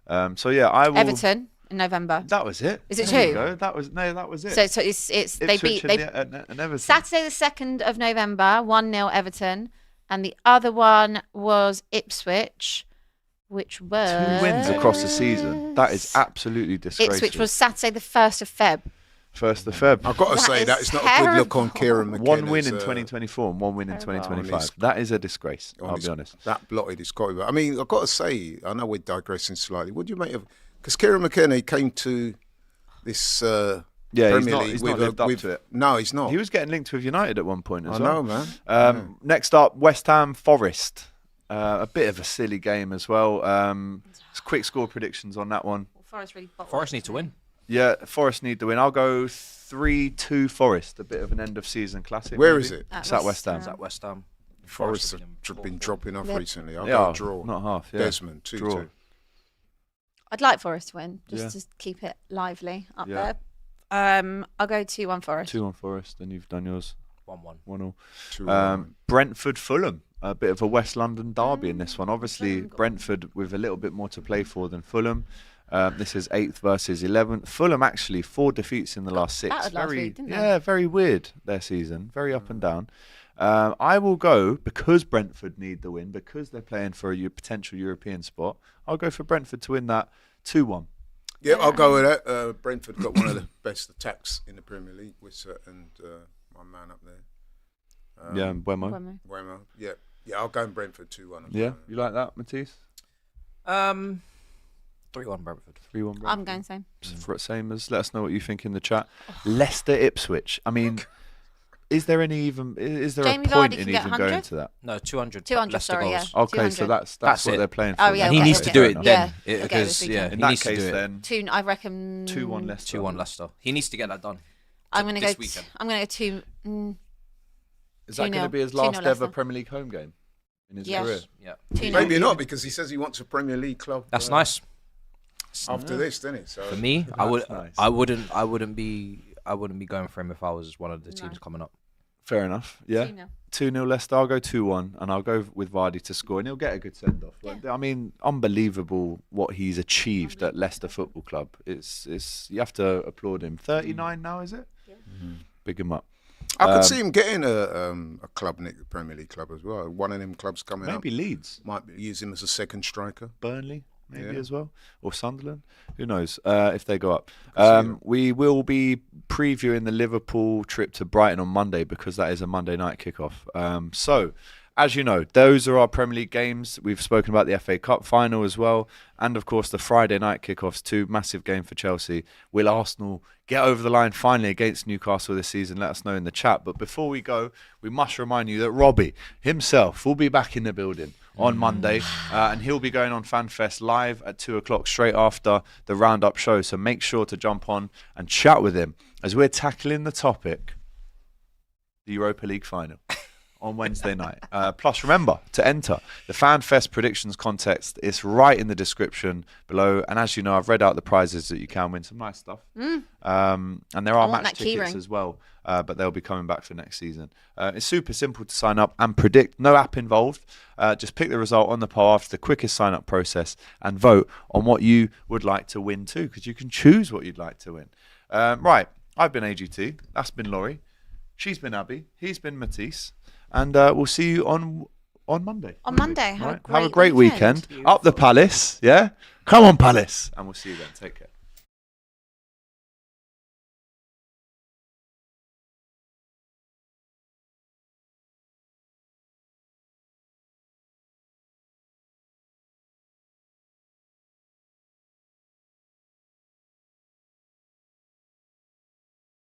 So yeah, I will. Everton in November. That was it. Is it There you two? go. That was it. So it's they Ipswich beat and Everton. Saturday the 2nd of November 1-0 Everton, and the other one was Ipswich, which was 2 wins across the season. That is absolutely disgraceful. Ipswich was Saturday the 1st of Feb. 1st of Feb. I've got to That say is that it's not a good look on Kieran McKenna's. 1 win in 2024 and 1 win in 2025. That is a disgrace. I'll be honest. That blotted his copy. I mean, I've got to say, I know we're digressing slightly. What do you make of? Because Kieran McKenna came to this Premier League he's not lived up to it. No, he's not. He was getting linked with United at one point as I well. know, man. Next up, West Ham Forest. A bit of a silly game as well. Quick score predictions on that one. Forest need to win. Yeah, Forest need to win. I'll go 3-2 Forest. A bit of an end of season classic. Where maybe. is it? It's at West Ham. Is that West Ham? Forest have have been dropping off recently. I'll Yeah, go draw. not half. Yeah. Desmond, 2-2. Draw. I'd like Forest to win, just Yeah. to keep it lively up Yeah. there. I'll go 2-1 Forest. 2-1 Forest. Then you've done yours. 1-1. 1-1. 2-1. Brentford Fulham. A bit of a West London derby in this one. Obviously, Brentford with a little bit more to play for than Fulham. This is 8th versus 11th. Fulham actually 4 defeats in the last 6. battered last week, didn't they? Yeah, very weird their season. Very up and down. I will go, because Brentford need the win, because they're playing for a potential European spot, I'll go for Brentford to win that 2-1. Yeah, I'll go with that. Brentford got one of the best attacks in the Premier League, Wissa and my man up there. Yeah, Wemo. Wemo. Yeah, I'll go in Brentford 2-1. Yeah, you like that, Matisse? 3-1 Brentford. 3-1 Brentford. I'm going same. Same as, let us know what you think in the chat. Leicester Ipswich. I mean, is there Jamie a point Vardy in can get even 100? going to that? No, 200. 200, Leicester sorry, goals. yeah. Okay, so 200. that's That's what it. they're playing for. Oh, yeah, And he okay, needs okay. to do it Yeah. then. Okay, Because, this yeah, weekend. In he that needs to case, do it. then I reckon 2-1 Leicester. 2-1 Leicester. He needs to get that done. I'm going to this go. weekend. I'm going to go 2. Is that going to 2-0. be his 2-0 last ever Leicester. Premier League home game in his Yes. career? Yeah. 2-0. Maybe not, because he says he wants a Premier League club. That's nice. After this, doesn't it? So For me, That's nice. I wouldn't be going for him if I was one of the teams coming up. Fair enough. Yeah. 2-0. 2-0 Leicester. I'll go 2-1, and I'll go with Vardy to score, and he'll get a good send off. I mean, unbelievable what he's achieved at Leicester Football Club. It's you have to applaud him. 39 now, is it? Yeah. Big him up. I could see him getting a club, Nick, the Premier League club as well. One of them clubs coming up. Maybe Leeds, Might use him as a second striker. Burnley, maybe Yeah. as well, or Sunderland. Who knows if they go up? see it. We will be previewing the Liverpool trip to Brighton on Monday, because that is a Monday night kickoff. So, as you know, those are our Premier League games. We've spoken about the FA Cup final as well, and of course the Friday night kickoffs too. Massive game for Chelsea. Will Arsenal get over the line finally against Newcastle this season? Let us know in the chat. But before we go, we must remind you that Robbie himself will be back in the building on Monday, and he'll be going on FanFest live at 2:00 straight after the roundup show. So make sure to jump on and chat with him as we're tackling the topic, the Europa League final, on Wednesday night. Plus, remember to enter the FanFest predictions contest. It's right in the description below. And as you know, I've read out the prizes that you can win. Some nice stuff. And there are want match that key tickets ring. as well, but they'll be coming back for next season. It's super simple to sign up and predict. No app involved. Just pick the result on the poll after the quickest sign-up process and vote on what you would like to win too, because you can choose what you'd like to win. Right, I've been AGT. That's been Laurie. She's been Abby. He's been Matisse. And we'll see you on Monday. On Monday. Have a great weekend. Up the Palace, yeah? Come on, Palace. And we'll see you then. Take care.